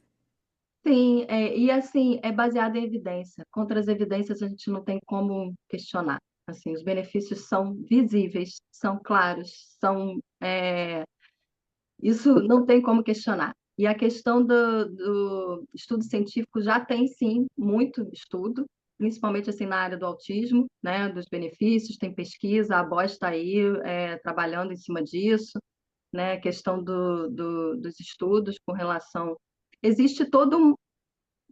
Sim, e assim, é baseado em evidência. Contra as evidências a gente não tem como questionar. Assim, os benefícios são visíveis, são claros, são Isso não tem como questionar. E a questão do estudo científico já tem, sim, muito estudo, principalmente assim, na área do autismo, né, dos benefícios, tem pesquisa, a BOS está aí trabalhando em cima disso, né, a questão dos estudos com relação... Existe todo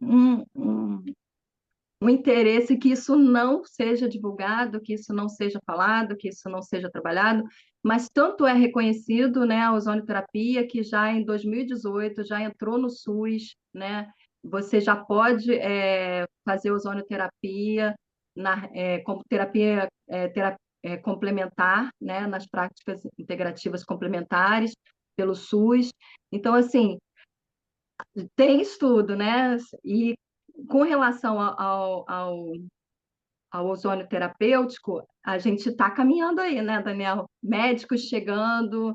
um interesse que isso não seja divulgado, que isso não seja falado, que isso não seja trabalhado, mas tanto é reconhecido, né, a ozonioterapia, que já em 2018 já entrou no SUS, né, você já pode fazer ozonioterapia como complementar, né, nas práticas integrativas complementares pelo SUS. Então, assim, tem estudo, né? E com relação ao ozônio terapêutico, a gente está caminhando aí, né, Daniel? Médicos chegando,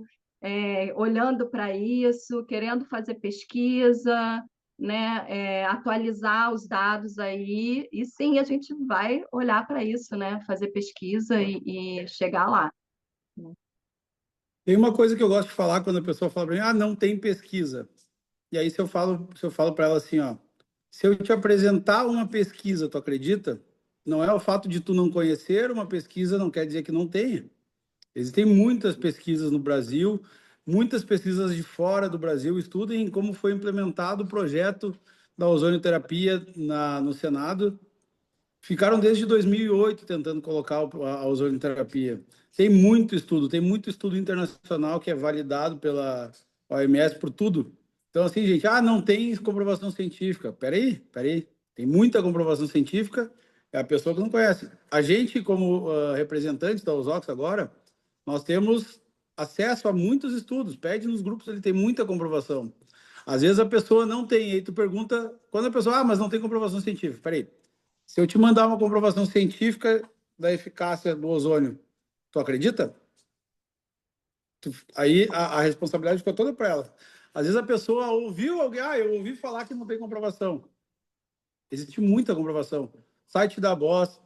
olhando para isso, querendo fazer pesquisa, né, atualizar os dados aí, e sim, a gente vai olhar para isso, né, fazer pesquisa e chegar lá. Tem uma coisa que eu gosto de falar quando a pessoa fala para mim, ah, não tem pesquisa. E aí, se eu falo para ela assim, ó, se eu te apresentar uma pesquisa, tu acredita? Não é o fato de tu não conhecer uma pesquisa, não quer dizer que não tenha. Existem muitas pesquisas no Brasil, muitas pesquisas de fora do Brasil, estudem como foi implementado o projeto da ozonioterapia no Senado. Ficaram desde 2008 tentando colocar a ozonioterapia. Tem muito estudo internacional que é validado pela OMS por tudo. Então, assim, gente, não tem comprovação científica. Peraí. Tem muita comprovação científica, é a pessoa que não conhece. A gente, como representantes da Ozox agora, nós temos acesso a muitos estudos. Pede nos grupos, ele tem muita comprovação. Às vezes a pessoa não tem, aí tu pergunta, quando a pessoa, mas não tem comprovação científica. Peraí, se eu te mandar uma comprovação científica da eficácia do ozônio, tu acredita? Aí a responsabilidade fica toda para ela. Às vezes a pessoa ouviu alguém, eu ouvi falar que não tem comprovação. Existe muita comprovação. Site da BOS,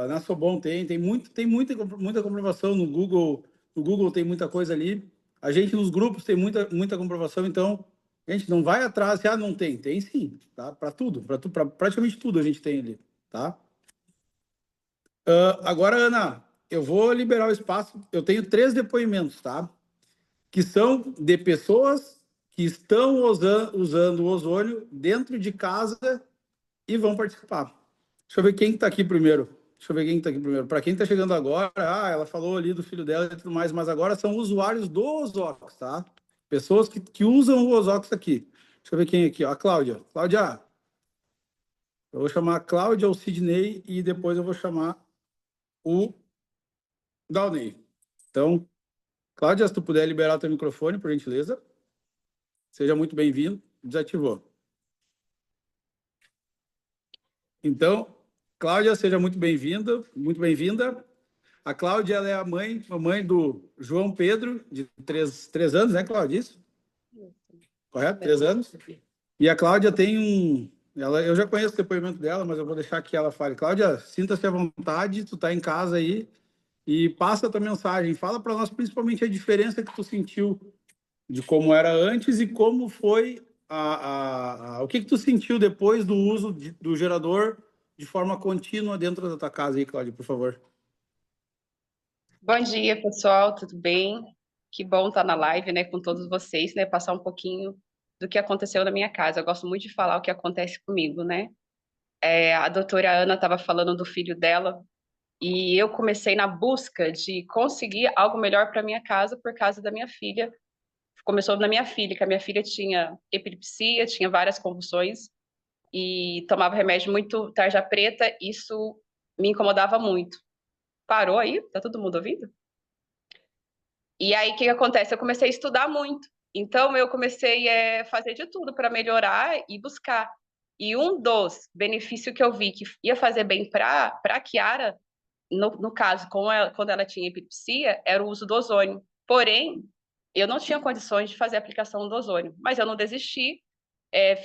na Sobon tem muita comprovação no Google. No Google tem muita coisa ali. A gente nos grupos tem muita comprovação. Então, a gente não vai atrás, não tem. Tem sim, tá? Para tudo, para praticamente tudo a gente tem ali, tá? Agora, Ana, eu vou liberar o espaço. Eu tenho 3 depoimentos, tá? Que são de pessoas que estão usando o ozônio dentro de casa e vão participar. Deixa eu ver quem está aqui primeiro. Para quem está chegando agora, ela falou ali do filho dela e tudo mais, mas agora são usuários do Ozox, tá? Pessoas que usam o Ozox aqui. Deixa eu ver quem é aqui, ó. A Cláudia. Cláudia, eu vou chamar a Cláudia, o Sidney e depois eu vou chamar o Downey. Então, Cláudia, se tu puder liberar o teu microfone, por gentileza. Seja muito bem-vindo. Desativou. Então, Cláudia, seja muito bem-vinda, muito bem-vinda. A Cláudia, ela é a mãe do João Pedro, de 3 anos, né, Cláudia? Isso? Correto? 3 anos. E a Cláudia tem eu já conheço o depoimento dela, mas eu vou deixar que ela fale. Cláudia, sinta-se à vontade, tu tá em casa aí, e passa a tua mensagem. Fala para nós, principalmente, a diferença que tu sentiu de como era antes e como foi o que tu sentiu depois do uso do gerador de forma contínua dentro da tua casa aí, Cláudia, por favor. Bom dia, pessoal, tudo bem? Que bom estar na live, né, com todos vocês, né, passar um pouquinho do que aconteceu na minha casa. Eu gosto muito de falar o que acontece comigo, né? A doutora Ana estava falando do filho dela e eu comecei na busca de conseguir algo melhor para minha casa por causa da minha filha. Começou na minha filha, que a minha filha tinha epilepsia, tinha várias convulsões e tomava remédio muito tarja preta, isso me incomodava muito. Parou aí? Tá todo mundo ouvindo? E aí, o que acontece? Eu comecei a estudar muito. Então, eu comecei a fazer de tudo para melhorar e buscar. E um dos benefícios que eu vi que ia fazer bem para a Kiara, no caso, quando ela tinha epilepsia, era o uso do ozônio. Porém, eu não tinha condições de fazer a aplicação do ozônio, mas eu não desisti.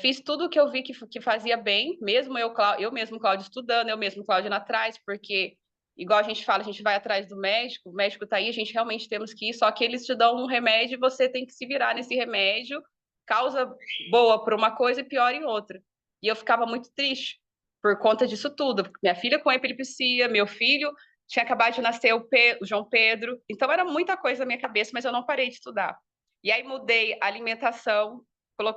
Fiz tudo o que eu vi que fazia bem, mesmo eu mesmo, Cláudio, estudando, eu mesmo, Cláudio, indo atrás, porque igual a gente fala, a gente vai atrás do médico, o médico tá aí, a gente realmente temos que ir, só que eles te dão um remédio e você tem que se virar nesse remédio, causa boa por uma coisa e pior em outra. E eu ficava muito triste por conta disso tudo. Minha filha com epilepsia, meu filho tinha acabado de nascer o João Pedro, então era muita coisa na minha cabeça, mas eu não parei de estudar. E aí mudei a alimentação,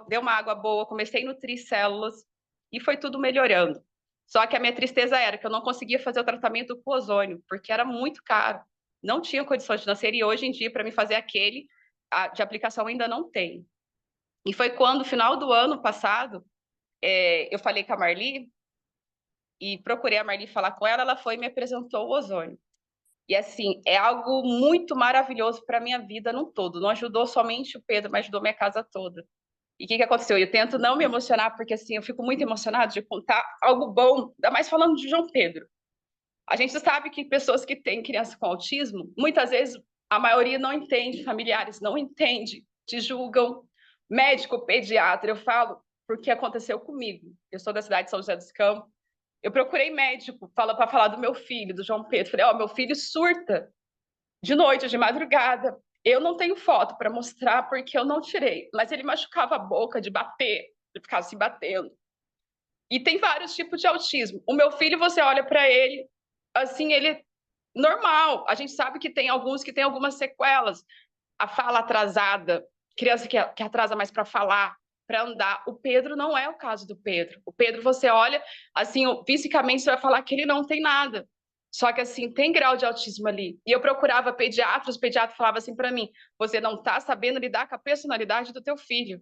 dei uma água boa, comecei a nutrir células e foi tudo melhorando. Só que a minha tristeza era que eu não conseguia fazer o tratamento com ozônio, porque era muito caro. Não tinha condições financeiras e hoje em dia, para me fazer aquele de aplicação, ainda não tem. E foi quando, no final do ano passado, eu falei com a Marli e procurei a Marli falar com ela, ela foi e me apresentou o ozônio. E assim, é algo muito maravilhoso para a minha vida no todo. Não ajudou somente o Pedro, mas ajudou minha casa toda. E o que aconteceu? Eu tento não me emocionar, porque assim, eu fico muito emocionada de contar algo bom, ainda mais falando de João Pedro. A gente sabe que pessoas que têm criança com autismo, muitas vezes a maioria não entende, familiares não entendem, te julgam. Médico, pediatra, eu falo porque aconteceu comigo. Eu sou da cidade de São José dos Campos. Eu procurei médico para falar do meu filho, do João Pedro. Falei, meu filho surta de noite, de madrugada. Eu não tenho foto para mostrar porque eu não tirei, mas ele machucava a boca de bater, de ficar se batendo. E tem vários tipos de autismo. O meu filho, você olha para ele, assim, ele é normal. A gente sabe que tem alguns que têm algumas sequelas. A fala atrasada, criança que atrasa mais para falar, para andar. O Pedro não é o caso do Pedro. O Pedro, você olha, assim, fisicamente você vai falar que ele não tem nada. Só que, assim, tem grau de autismo ali. E eu procurava pediatras, o pediatra falava assim para mim, você não está sabendo lidar com a personalidade do teu filho.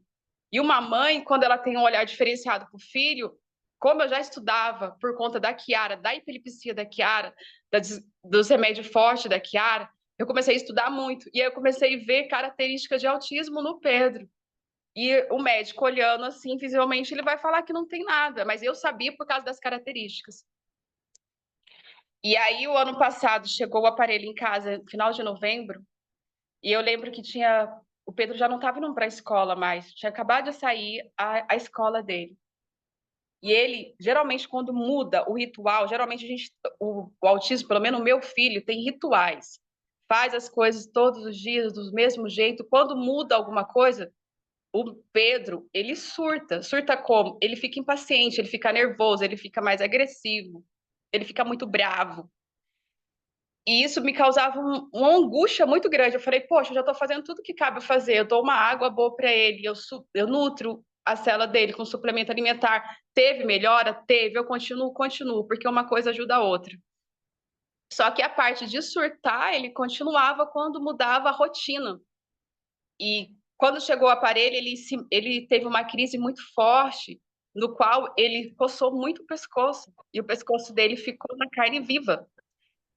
E uma mãe, quando ela tem um olhar diferenciado para o filho, como eu já estudava por conta da Kiara, da epilepsia da Kiara, dos remédios fortes da Kiara, eu comecei a estudar muito. E aí eu comecei a ver características de autismo no Pedro. E o médico olhando assim, visivelmente, ele vai falar que não tem nada. Mas eu sabia por causa das características. E aí, o ano passado, chegou o aparelho em casa, no final de novembro. E eu lembro que o Pedro já não estava indo para a escola mais. Tinha acabado de sair a escola dele. E ele, geralmente, quando muda o ritual, geralmente o autismo, pelo menos o meu filho, tem rituais. Faz as coisas todos os dias, do mesmo jeito. Quando muda alguma coisa, o Pedro, ele surta. Surta como? Ele fica impaciente, ele fica nervoso, ele fica mais agressivo, ele fica muito bravo. E isso me causava uma angústia muito grande. Eu falei, poxa, eu já estou fazendo tudo que cabe fazer. Eu dou uma água boa para ele, eu nutro a célula dele com suplemento alimentar. Teve melhora? Teve. Eu continuo, porque uma coisa ajuda a outra. Só que a parte de surtar, ele continuava quando mudava a rotina. E quando chegou o aparelho, ele teve uma crise muito forte, no qual ele coçou muito o pescoço. E o pescoço dele ficou na carne viva.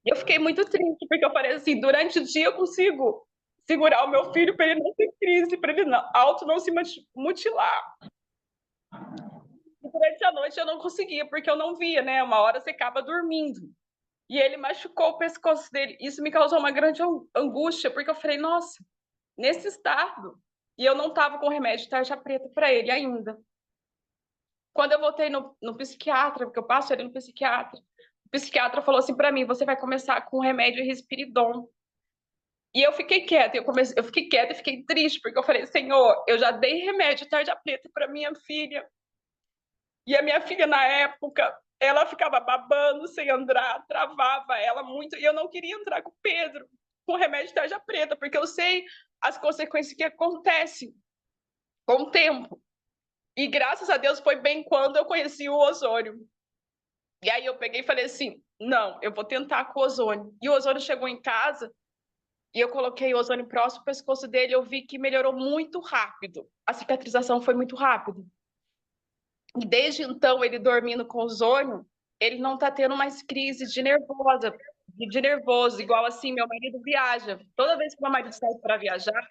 E eu fiquei muito triste, porque eu falei assim, durante o dia eu consigo segurar o meu filho para ele não ter crise, para ele não se mutilar. E durante a noite eu não conseguia, porque eu não via, né? Uma hora você acaba dormindo. E ele machucou o pescoço dele. Isso me causou uma grande angústia, porque eu falei, nossa, nesse estado. E eu não estava com remédio de tarja preta para ele ainda. Quando eu voltei no psiquiatra, porque eu passo ele no psiquiatra, o psiquiatra falou assim para mim, você vai começar com o remédio Risperidon. E eu fiquei quieta, eu fiquei quieta e fiquei triste, porque eu falei, Senhor, eu já dei remédio tarja preta para minha filha. E a minha filha, na época, ela ficava babando sem andar, travava ela muito, e eu não queria entrar com o Pedro com remédio tarja preta, porque eu sei as consequências que acontecem com o tempo. E graças a Deus foi bem quando eu conheci o ozônio. E aí eu peguei e falei assim, não, eu vou tentar com o ozônio. E o ozônio chegou em casa e eu coloquei o ozônio próximo ao pescoço dele, eu vi que melhorou muito rápido. A cicatrização foi muito rápida. E desde então, ele dormindo com o ozônio, ele não tá tendo mais crise de nervoso, igual assim, meu marido viaja. Toda vez que meu marido sai para viajar,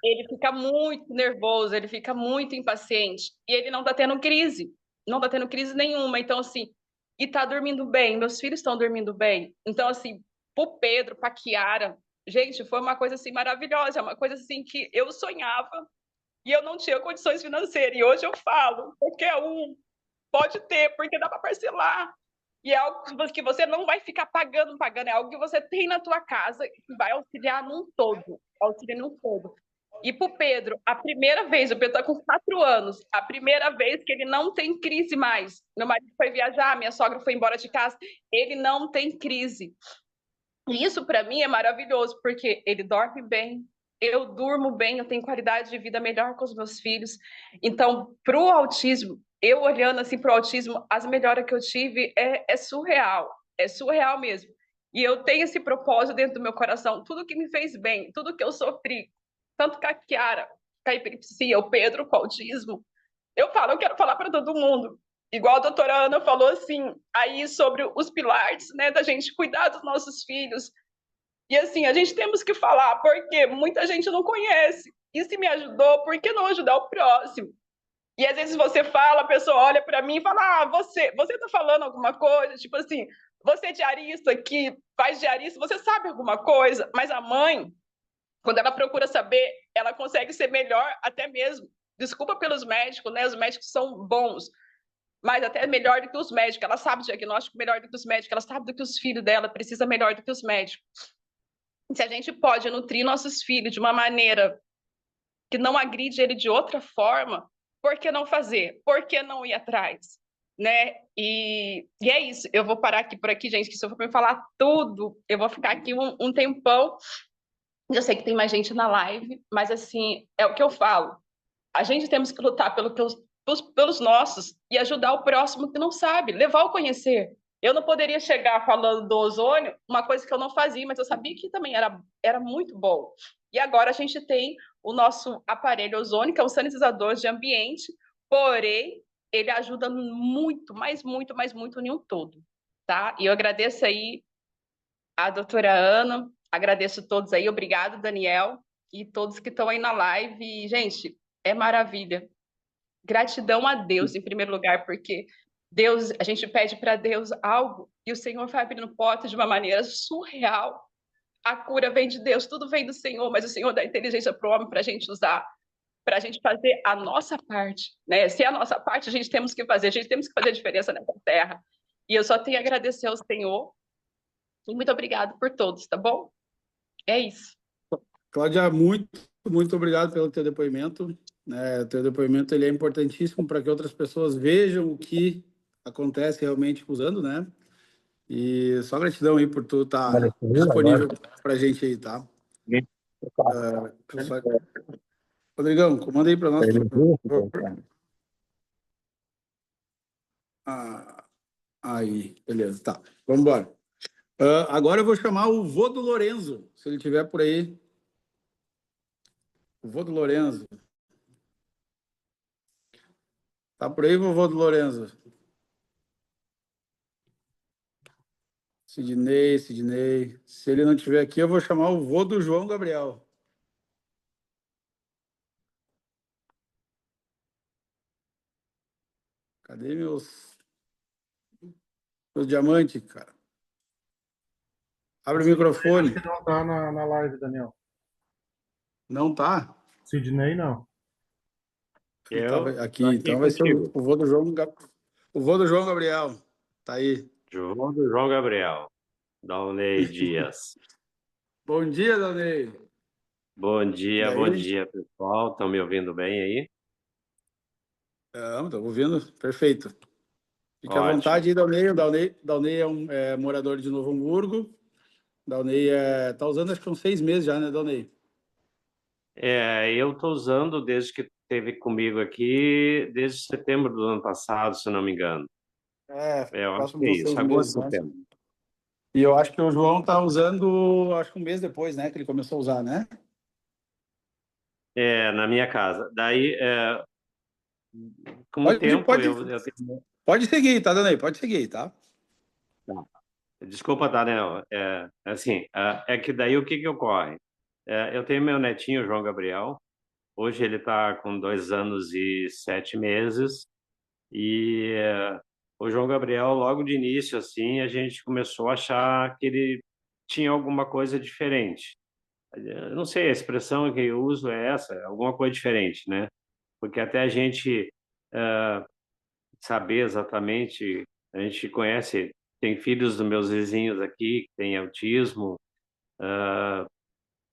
ele fica muito nervoso, ele fica muito impaciente. E ele não tá tendo crise. Não tá tendo crise nenhuma. Então, assim, e tá dormindo bem. Meus filhos estão dormindo bem. Então, assim, pro Pedro, pra Kiara, gente, foi uma coisa, assim, maravilhosa. É uma coisa, assim, que eu sonhava e eu não tinha condições financeiras. E hoje eu falo, qualquer um pode ter, porque dá para parcelar. E é algo que você não vai ficar pagando, é algo que você tem na tua casa e vai auxiliar num todo, auxiliar num todo. E para o Pedro, a primeira vez, o Pedro está com 4 anos, a primeira vez que ele não tem crise mais. Meu marido foi viajar, minha sogra foi embora de casa, ele não tem crise. E isso para mim é maravilhoso, porque ele dorme bem, eu durmo bem, eu tenho qualidade de vida melhor com os meus filhos. Então, para o autismo, eu olhando assim para o autismo, as melhoras que eu tive é surreal mesmo. E eu tenho esse propósito dentro do meu coração, tudo que me fez bem, tudo que eu sofri, tanto com a Kiara, com a epilepsia, o Pedro com o autismo, eu quero falar para todo mundo. Igual a doutora Ana falou assim, aí sobre os pilares, né, da gente cuidar dos nossos filhos. E assim, a gente temos que falar, porque muita gente não conhece. E se me ajudou, por que não ajudar o próximo? E às vezes você fala, a pessoa olha para mim e fala, você tá falando alguma coisa? Tipo assim, você é diarista, que faz diarista, você sabe alguma coisa? Mas a mãe, quando ela procura saber, ela consegue ser melhor até mesmo. Desculpa pelos médicos, né? Os médicos são bons, mas até melhor do que os médicos. Ela sabe o diagnóstico melhor do que os médicos, ela sabe do que os filhos dela precisam melhor do que os médicos. Se a gente pode nutrir nossos filhos de uma maneira que não agride ele de outra forma, por que não fazer? Por que não ir atrás? Né? E é isso. Eu vou parar aqui por aqui, gente, que se eu for me falar tudo, eu vou ficar aqui um tempão. Eu sei que tem mais gente na live, mas assim, é o que eu falo. A gente temos que lutar pelos nossos e ajudar o próximo que não sabe, levar ao conhecer. Eu não poderia chegar falando do ozônio, uma coisa que eu não fazia, mas eu sabia que também era muito bom. E agora a gente tem o nosso aparelho ozônio, que é um sanitizador de ambiente, porém, ele ajuda muito, mas muito em um todo, tá? E eu agradeço aí a doutora Ana, agradeço todos aí, obrigado, Daniel, e todos que estão aí na live. E, gente, é maravilha. Gratidão a Deus, em primeiro lugar, porque Deus, a gente pede para Deus algo e o Senhor vai abrindo portas de uma maneira surreal. A cura vem de Deus, tudo vem do Senhor, mas o Senhor dá inteligência para o homem para a gente usar, para a gente fazer a nossa parte, né? Se é a nossa parte, a gente temos que fazer a diferença nessa terra. E eu só tenho a agradecer ao Senhor e muito obrigado por todos, tá bom? É isso. Cláudia, muito obrigado pelo teu depoimento. O teu depoimento ele é importantíssimo para que outras pessoas vejam o que acontece realmente usando, né? E só gratidão aí por tu estar disponível para a gente aí, tá? Rodrigão, comanda aí para nós. Aí, beleza, tá. Vamos embora. Agora eu vou chamar o vô do Lorenzo, se ele estiver por aí. O vô do Lorenzo. Tá por aí, vovô do Lorenzo? Sidney. Se ele não estiver aqui, eu vou chamar o vô do João Gabriel. Cadê meus diamantes, cara? Abre o microfone. Acho que não tá na live, Daniel. Não tá? Sidney, não. Aqui, então vai ser o vô do João Gabriel. Tá aí. João do João Gabriel. Daunei Dias. Bom dia, Daunei. Bom dia, pessoal. Estão me ouvindo bem aí? Estou ouvindo. Perfeito. Fique Ótimo. à vontade aí, Daunei. O Daunei é um morador de Novo Hamburgo. Daunei está usando, acho que são 6 meses já, né, Daunei? Eu estou usando desde que esteve comigo aqui, desde setembro do ano passado, se não me engano. Eu acho que é isso, agosto, setembro. E eu acho que o João está usando, acho que 1 mês depois, né, que ele começou a usar, né? Na minha casa. Daí, com o tempo... Pode seguir, tá, Daunei? Pode seguir, tá? Tá. Desculpa, Daniel. É que daí o que ocorre? Eu tenho meu netinho, João Gabriel. Hoje ele está com 2 anos e 7 meses. E o João Gabriel, logo de início, assim, a gente começou a achar que ele tinha alguma coisa diferente. Eu não sei, a expressão que eu uso é essa, alguma coisa diferente, né? Porque até a gente saber exatamente, a gente conhece tem filhos dos meus vizinhos aqui que têm autismo,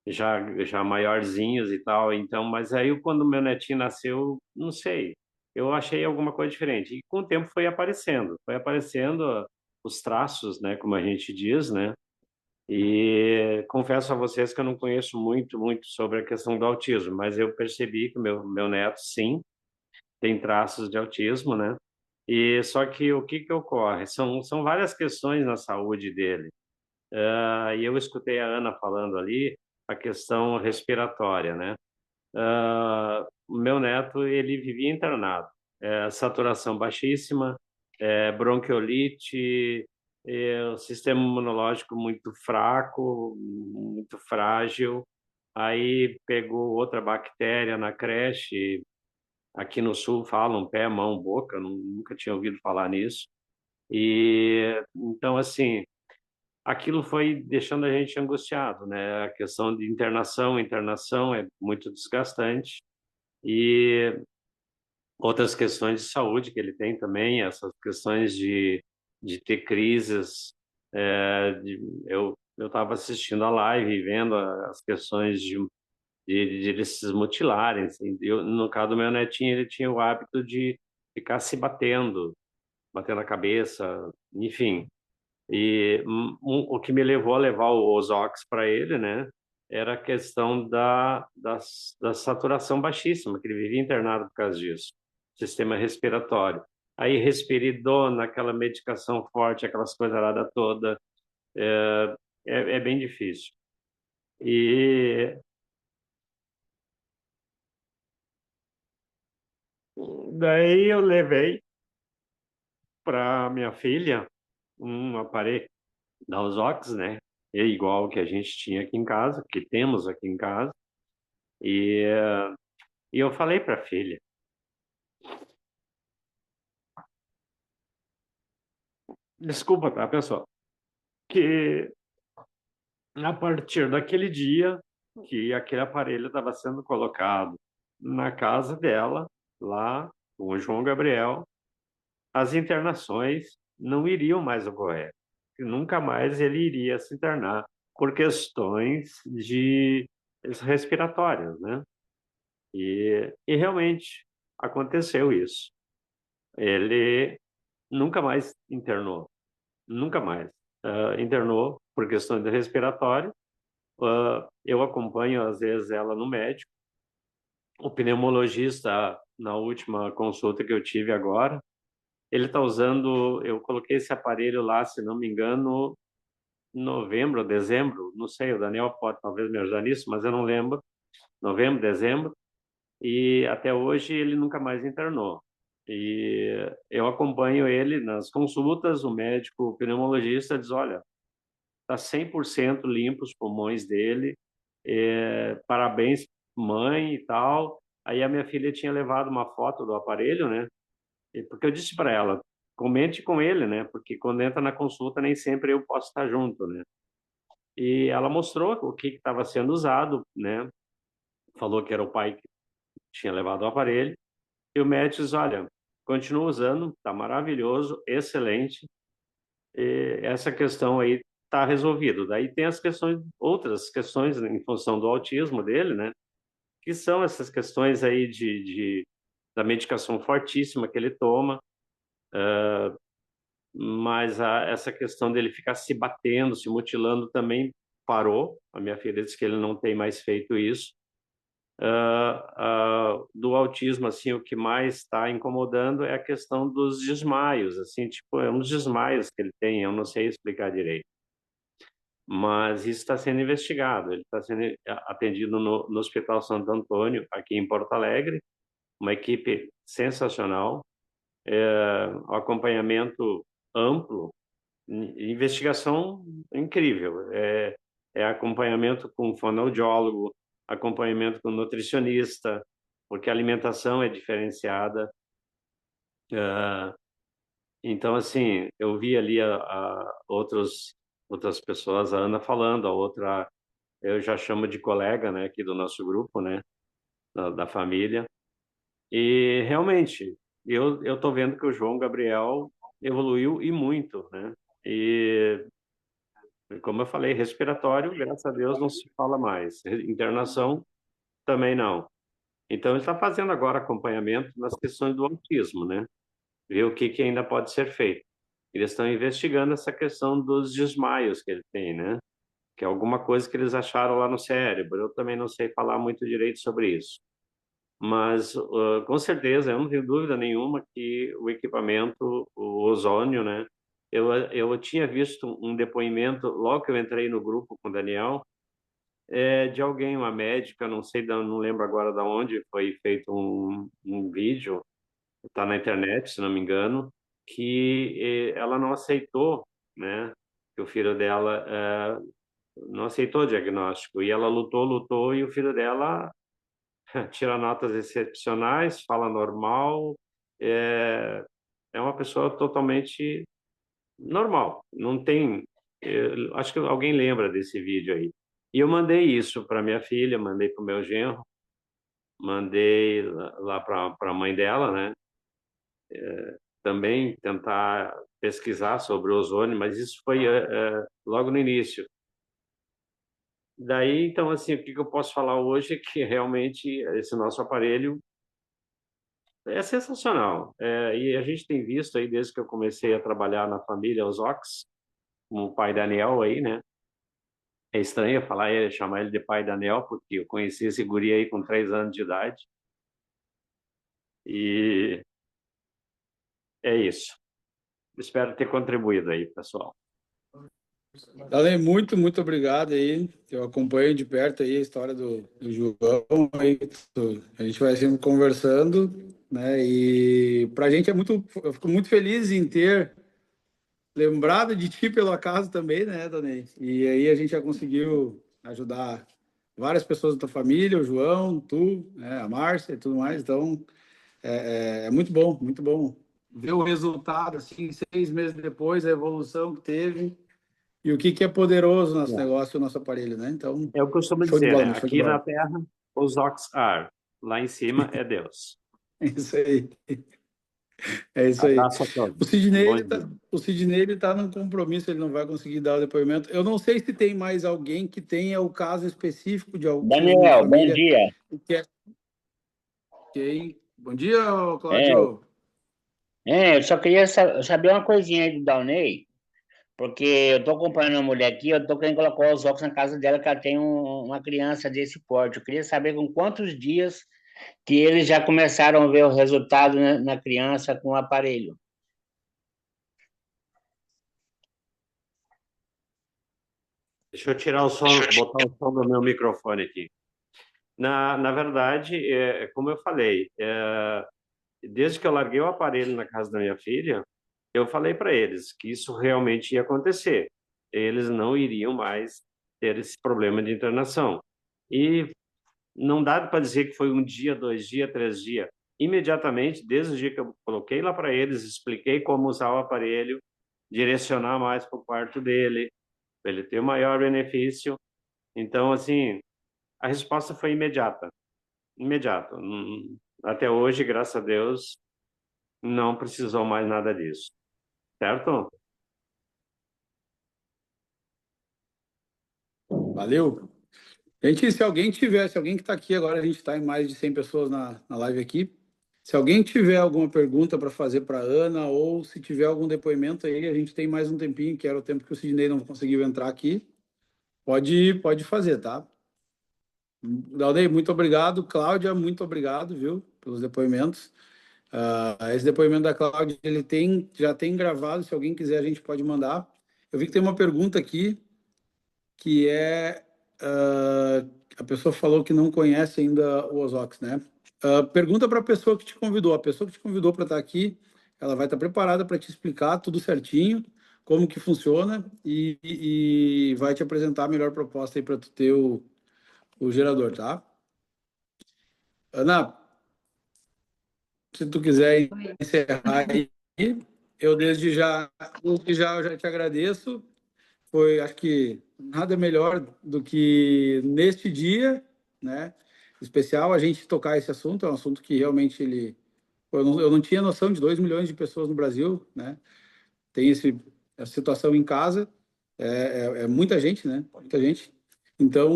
já maiorzinhos e tal. Então, mas aí quando meu netinho nasceu, não sei, eu achei alguma coisa diferente. E com o tempo foi aparecendo os traços, né, como a gente diz, né? E confesso a vocês que eu não conheço muito sobre a questão do autismo, mas eu percebi que o meu neto, sim, tem traços de autismo, né? E só que o que ocorre? São várias questões na saúde dele. E eu escutei a Ana falando ali a questão respiratória, né? O meu neto, ele vivia internado, saturação baixíssima, bronquiolite, o sistema imunológico muito fraco, muito frágil. Aí pegou outra bactéria na creche, aqui no sul falam pé, mão, boca, nunca tinha ouvido falar nisso. E então, assim, aquilo foi deixando a gente angustiado, né? A questão de internação é muito desgastante. E outras questões de saúde que ele tem também, essas questões de ter crises. Eu estava assistindo a live e vendo as questões de eles se mutilarem. Assim. No caso do meu netinho, ele tinha o hábito de ficar se batendo a cabeça, enfim. E o que me levou a levar o Ozox para ele, né, era a questão da saturação baixíssima, que ele vivia internado por causa disso, sistema respiratório. Aí respiridona, aquela medicação forte, aquelas coisas lá toda, é bem difícil. E daí eu levei para minha filha um aparelho da Ozox, né, é igual o que a gente tinha aqui em casa, que temos aqui em casa. E, e eu falei para a filha, desculpa, tá, pessoal, que a partir daquele dia que aquele aparelho estava sendo colocado na casa dela, lá com o João Gabriel, as internações não iriam mais ocorrer. Nunca mais ele iria se internar por questões de respiratórias, né? E realmente aconteceu isso. Ele nunca mais internou. Nunca mais. Internou por questões de respiratório. Eu acompanho, às vezes, ela no médico. O pneumologista, na última consulta que eu tive agora, ele está usando, eu coloquei esse aparelho lá, se não me engano, novembro, dezembro, não sei, o Daniel pode talvez me ajudar nisso, mas eu não lembro. Novembro, dezembro, e até hoje ele nunca mais internou. E eu acompanho ele nas consultas, o médico, o pneumologista diz, olha, está 100% limpo os pulmões dele, parabéns mãe e tal. Aí a minha filha tinha levado uma foto do aparelho, né? Porque eu disse para ela, comente com ele, né? Porque quando entra na consulta nem sempre eu posso estar junto, né? E ela mostrou o que estava sendo usado, né? Falou que era o pai que tinha levado o aparelho. E o médico diz, olha, continua usando, tá maravilhoso, excelente. E essa questão aí está resolvido. Daí tem as questões, outras questões em função do autismo dele, né? Que são essas questões aí da medicação fortíssima que ele toma, mas essa questão dele ficar se batendo, se mutilando também parou. A minha filha disse que ele não tem mais feito isso. Do autismo, assim, o que mais está incomodando é a questão dos desmaios, assim, tipo, é uns desmaios que ele tem, eu não sei explicar direito. Mas isso está sendo investigado. Ele está sendo atendido no Hospital Santo Antônio, aqui em Porto Alegre, uma equipe sensacional, um acompanhamento amplo, investigação incrível, acompanhamento com fonoaudiólogo, acompanhamento com nutricionista, porque a alimentação é diferenciada. Então, assim, eu vi ali outras pessoas, a Ana falando, a outra eu já chamo de colega, né, aqui do nosso grupo, né, da família. E realmente, eu tô vendo que o João Gabriel evoluiu e muito, né? E, como eu falei, respiratório, graças a Deus, não se fala mais. Internação, também não. Então, ele está fazendo agora acompanhamento nas questões do autismo, né? Ver o que ainda pode ser feito. Eles estão investigando essa questão dos desmaios que ele tem, né? Que é alguma coisa que eles acharam lá no cérebro. Eu também não sei falar muito direito sobre isso. Mas, com certeza, eu não tenho dúvida nenhuma que o equipamento, o ozônio, né? Eu tinha visto um depoimento, logo que eu entrei no grupo com o Daniel, de alguém, uma médica, não sei, não lembro agora de onde, foi feito um vídeo, está na internet, se não me engano, que ela não aceitou, né? Que o filho dela não aceitou o diagnóstico. E ela lutou, e o filho dela tira notas excepcionais, fala normal, é uma pessoa totalmente normal. Não tem. Acho que alguém lembra desse vídeo aí. E eu mandei isso para minha filha, mandei para o meu genro, mandei lá para a mãe dela, né? Também tentar pesquisar sobre o ozônio, mas isso foi logo no início. Daí, então, assim, o que eu posso falar hoje é que realmente esse nosso aparelho é sensacional. E a gente tem visto aí, desde que eu comecei a trabalhar na família Ozox, com o pai Daniel aí, né? É estranho falar ele, chamar ele de pai Daniel, porque eu conheci esse guri aí com 3 anos de idade. E é isso. Espero ter contribuído aí, pessoal. Darley, muito obrigado aí. Eu acompanho de perto aí a história do João. Aí, a gente vai sempre conversando, né? E para a gente eu fico muito feliz em ter lembrado de ti pelo acaso também, né, Darley? E aí a gente já conseguiu ajudar várias pessoas da tua família, o João, tu, né, a Márcia e tudo mais. Então, é muito bom ver o resultado, assim, 6 meses depois, a evolução que teve. E o que é poderoso no nosso negócio, o nosso aparelho, né? Então, Eu costumo show de dizer, bola, né? show de Aqui na bola. Terra, os Ox are. Lá em cima é Deus. É isso aí. É isso aí. Abraço a todos. O Sidney, Bom dia. o Sidney, ele tá num compromisso, ele não vai conseguir dar o depoimento. Eu não sei se tem mais alguém que tenha o caso específico de autismo na Daniel, bom família. dia. Que é... Ok. Bom dia, É, Cláudio. eu só queria saber uma coisinha aí do Downey, porque eu tô acompanhando uma mulher aqui, eu tô querendo colocar os óculos na casa dela, que ela tem uma criança desse porte. Eu queria saber com quantos dias que eles já começaram a ver o resultado na criança com o aparelho. Deixa eu tirar o som, botar o som do meu microfone aqui. Na verdade, como eu falei, desde que eu larguei o aparelho na casa da minha filha, eu falei para eles que isso realmente ia acontecer. Eles não iriam mais ter esse problema de internação. E não dá para dizer que foi 1 dia, 2 dias, 3 dias. Imediatamente, desde o dia que eu coloquei lá para eles, expliquei como usar o aparelho, direcionar mais para o quarto dele, para ele ter o maior benefício. Então, assim, a resposta foi imediata. Imediata. Até hoje, graças a Deus, não precisou mais nada disso. Certo? Valeu. Gente, se alguém que está aqui agora, a gente está em mais de 100 pessoas na live aqui. Se alguém tiver alguma pergunta para fazer para Ana, ou se tiver algum depoimento aí, a gente tem mais um tempinho, que era o tempo que o Sidney não conseguiu entrar aqui. Pode fazer, tá? Daldei, muito obrigado. Cláudia, muito obrigado, viu, pelos depoimentos. Esse depoimento da Cláudia, já tem gravado, se alguém quiser, a gente pode mandar. Eu vi que tem uma pergunta aqui, que é... a pessoa falou que não conhece ainda o Ozox, né? Pergunta para a pessoa que te convidou. A pessoa que te convidou para estar aqui, ela vai estar preparada para te explicar tudo certinho, como que funciona e vai te apresentar a melhor proposta aí para tu ter o gerador, tá? Ana, se tu quiser Oi. encerrar aí, eu desde já eu já te agradeço. Acho que nada melhor do que neste dia, né? Especial a gente tocar esse assunto, é um assunto que realmente eu não tinha noção de 2 milhões de pessoas no Brasil, né? Tem essa situação em casa, é muita gente, né? Muita gente. Então,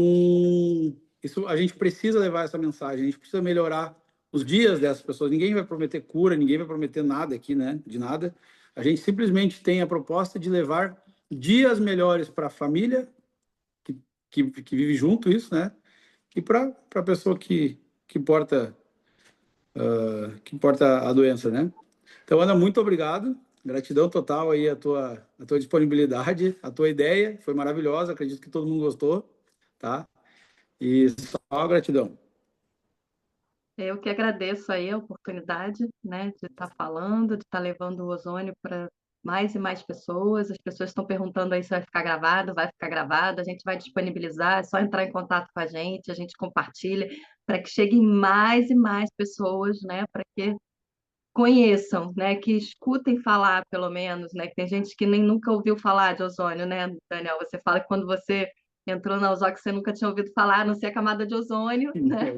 isso, a gente precisa levar essa mensagem, a gente precisa melhorar os dias dessas pessoas. Ninguém vai prometer cura, ninguém vai prometer nada aqui, né? De nada. A gente simplesmente tem a proposta de levar dias melhores para a família que vive junto, isso, né? E para a pessoa que porta a doença, né? Então, Ana, muito obrigado. Gratidão total aí a tua disponibilidade, a tua ideia foi maravilhosa, acredito que todo mundo gostou, tá? E só gratidão. Eu que agradeço aí a oportunidade, né, de estar falando, de estar levando o ozônio para mais e mais pessoas. As pessoas estão perguntando aí se vai ficar gravado, a gente vai disponibilizar, é só entrar em contato com a gente compartilha, para que cheguem mais e mais pessoas, né, para que conheçam, né, que escutem falar, pelo menos, né, que tem gente que nem nunca ouviu falar de ozônio, né, Daniel? Você fala que quando você entrou na Ozóx, você nunca tinha ouvido falar, a não ser a camada de ozônio, né?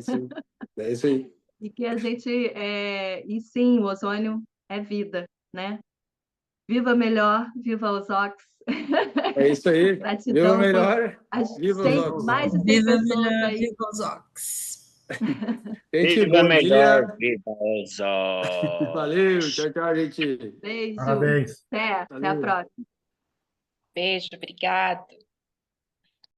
É isso aí. E que a gente, e sim, o ozônio é vida, né? Viva melhor, viva Ozóx. É isso aí. Viva Gratidão melhor, por viva Ozóx. mais de 100 Viva pessoas melhor, aí. viva os Ox. Gente, Viva bom melhor, dia. viva os Ox. Valeu, tchau, gente. Beijo. Parabéns. Até a Valeu. próxima. Beijo, obrigado.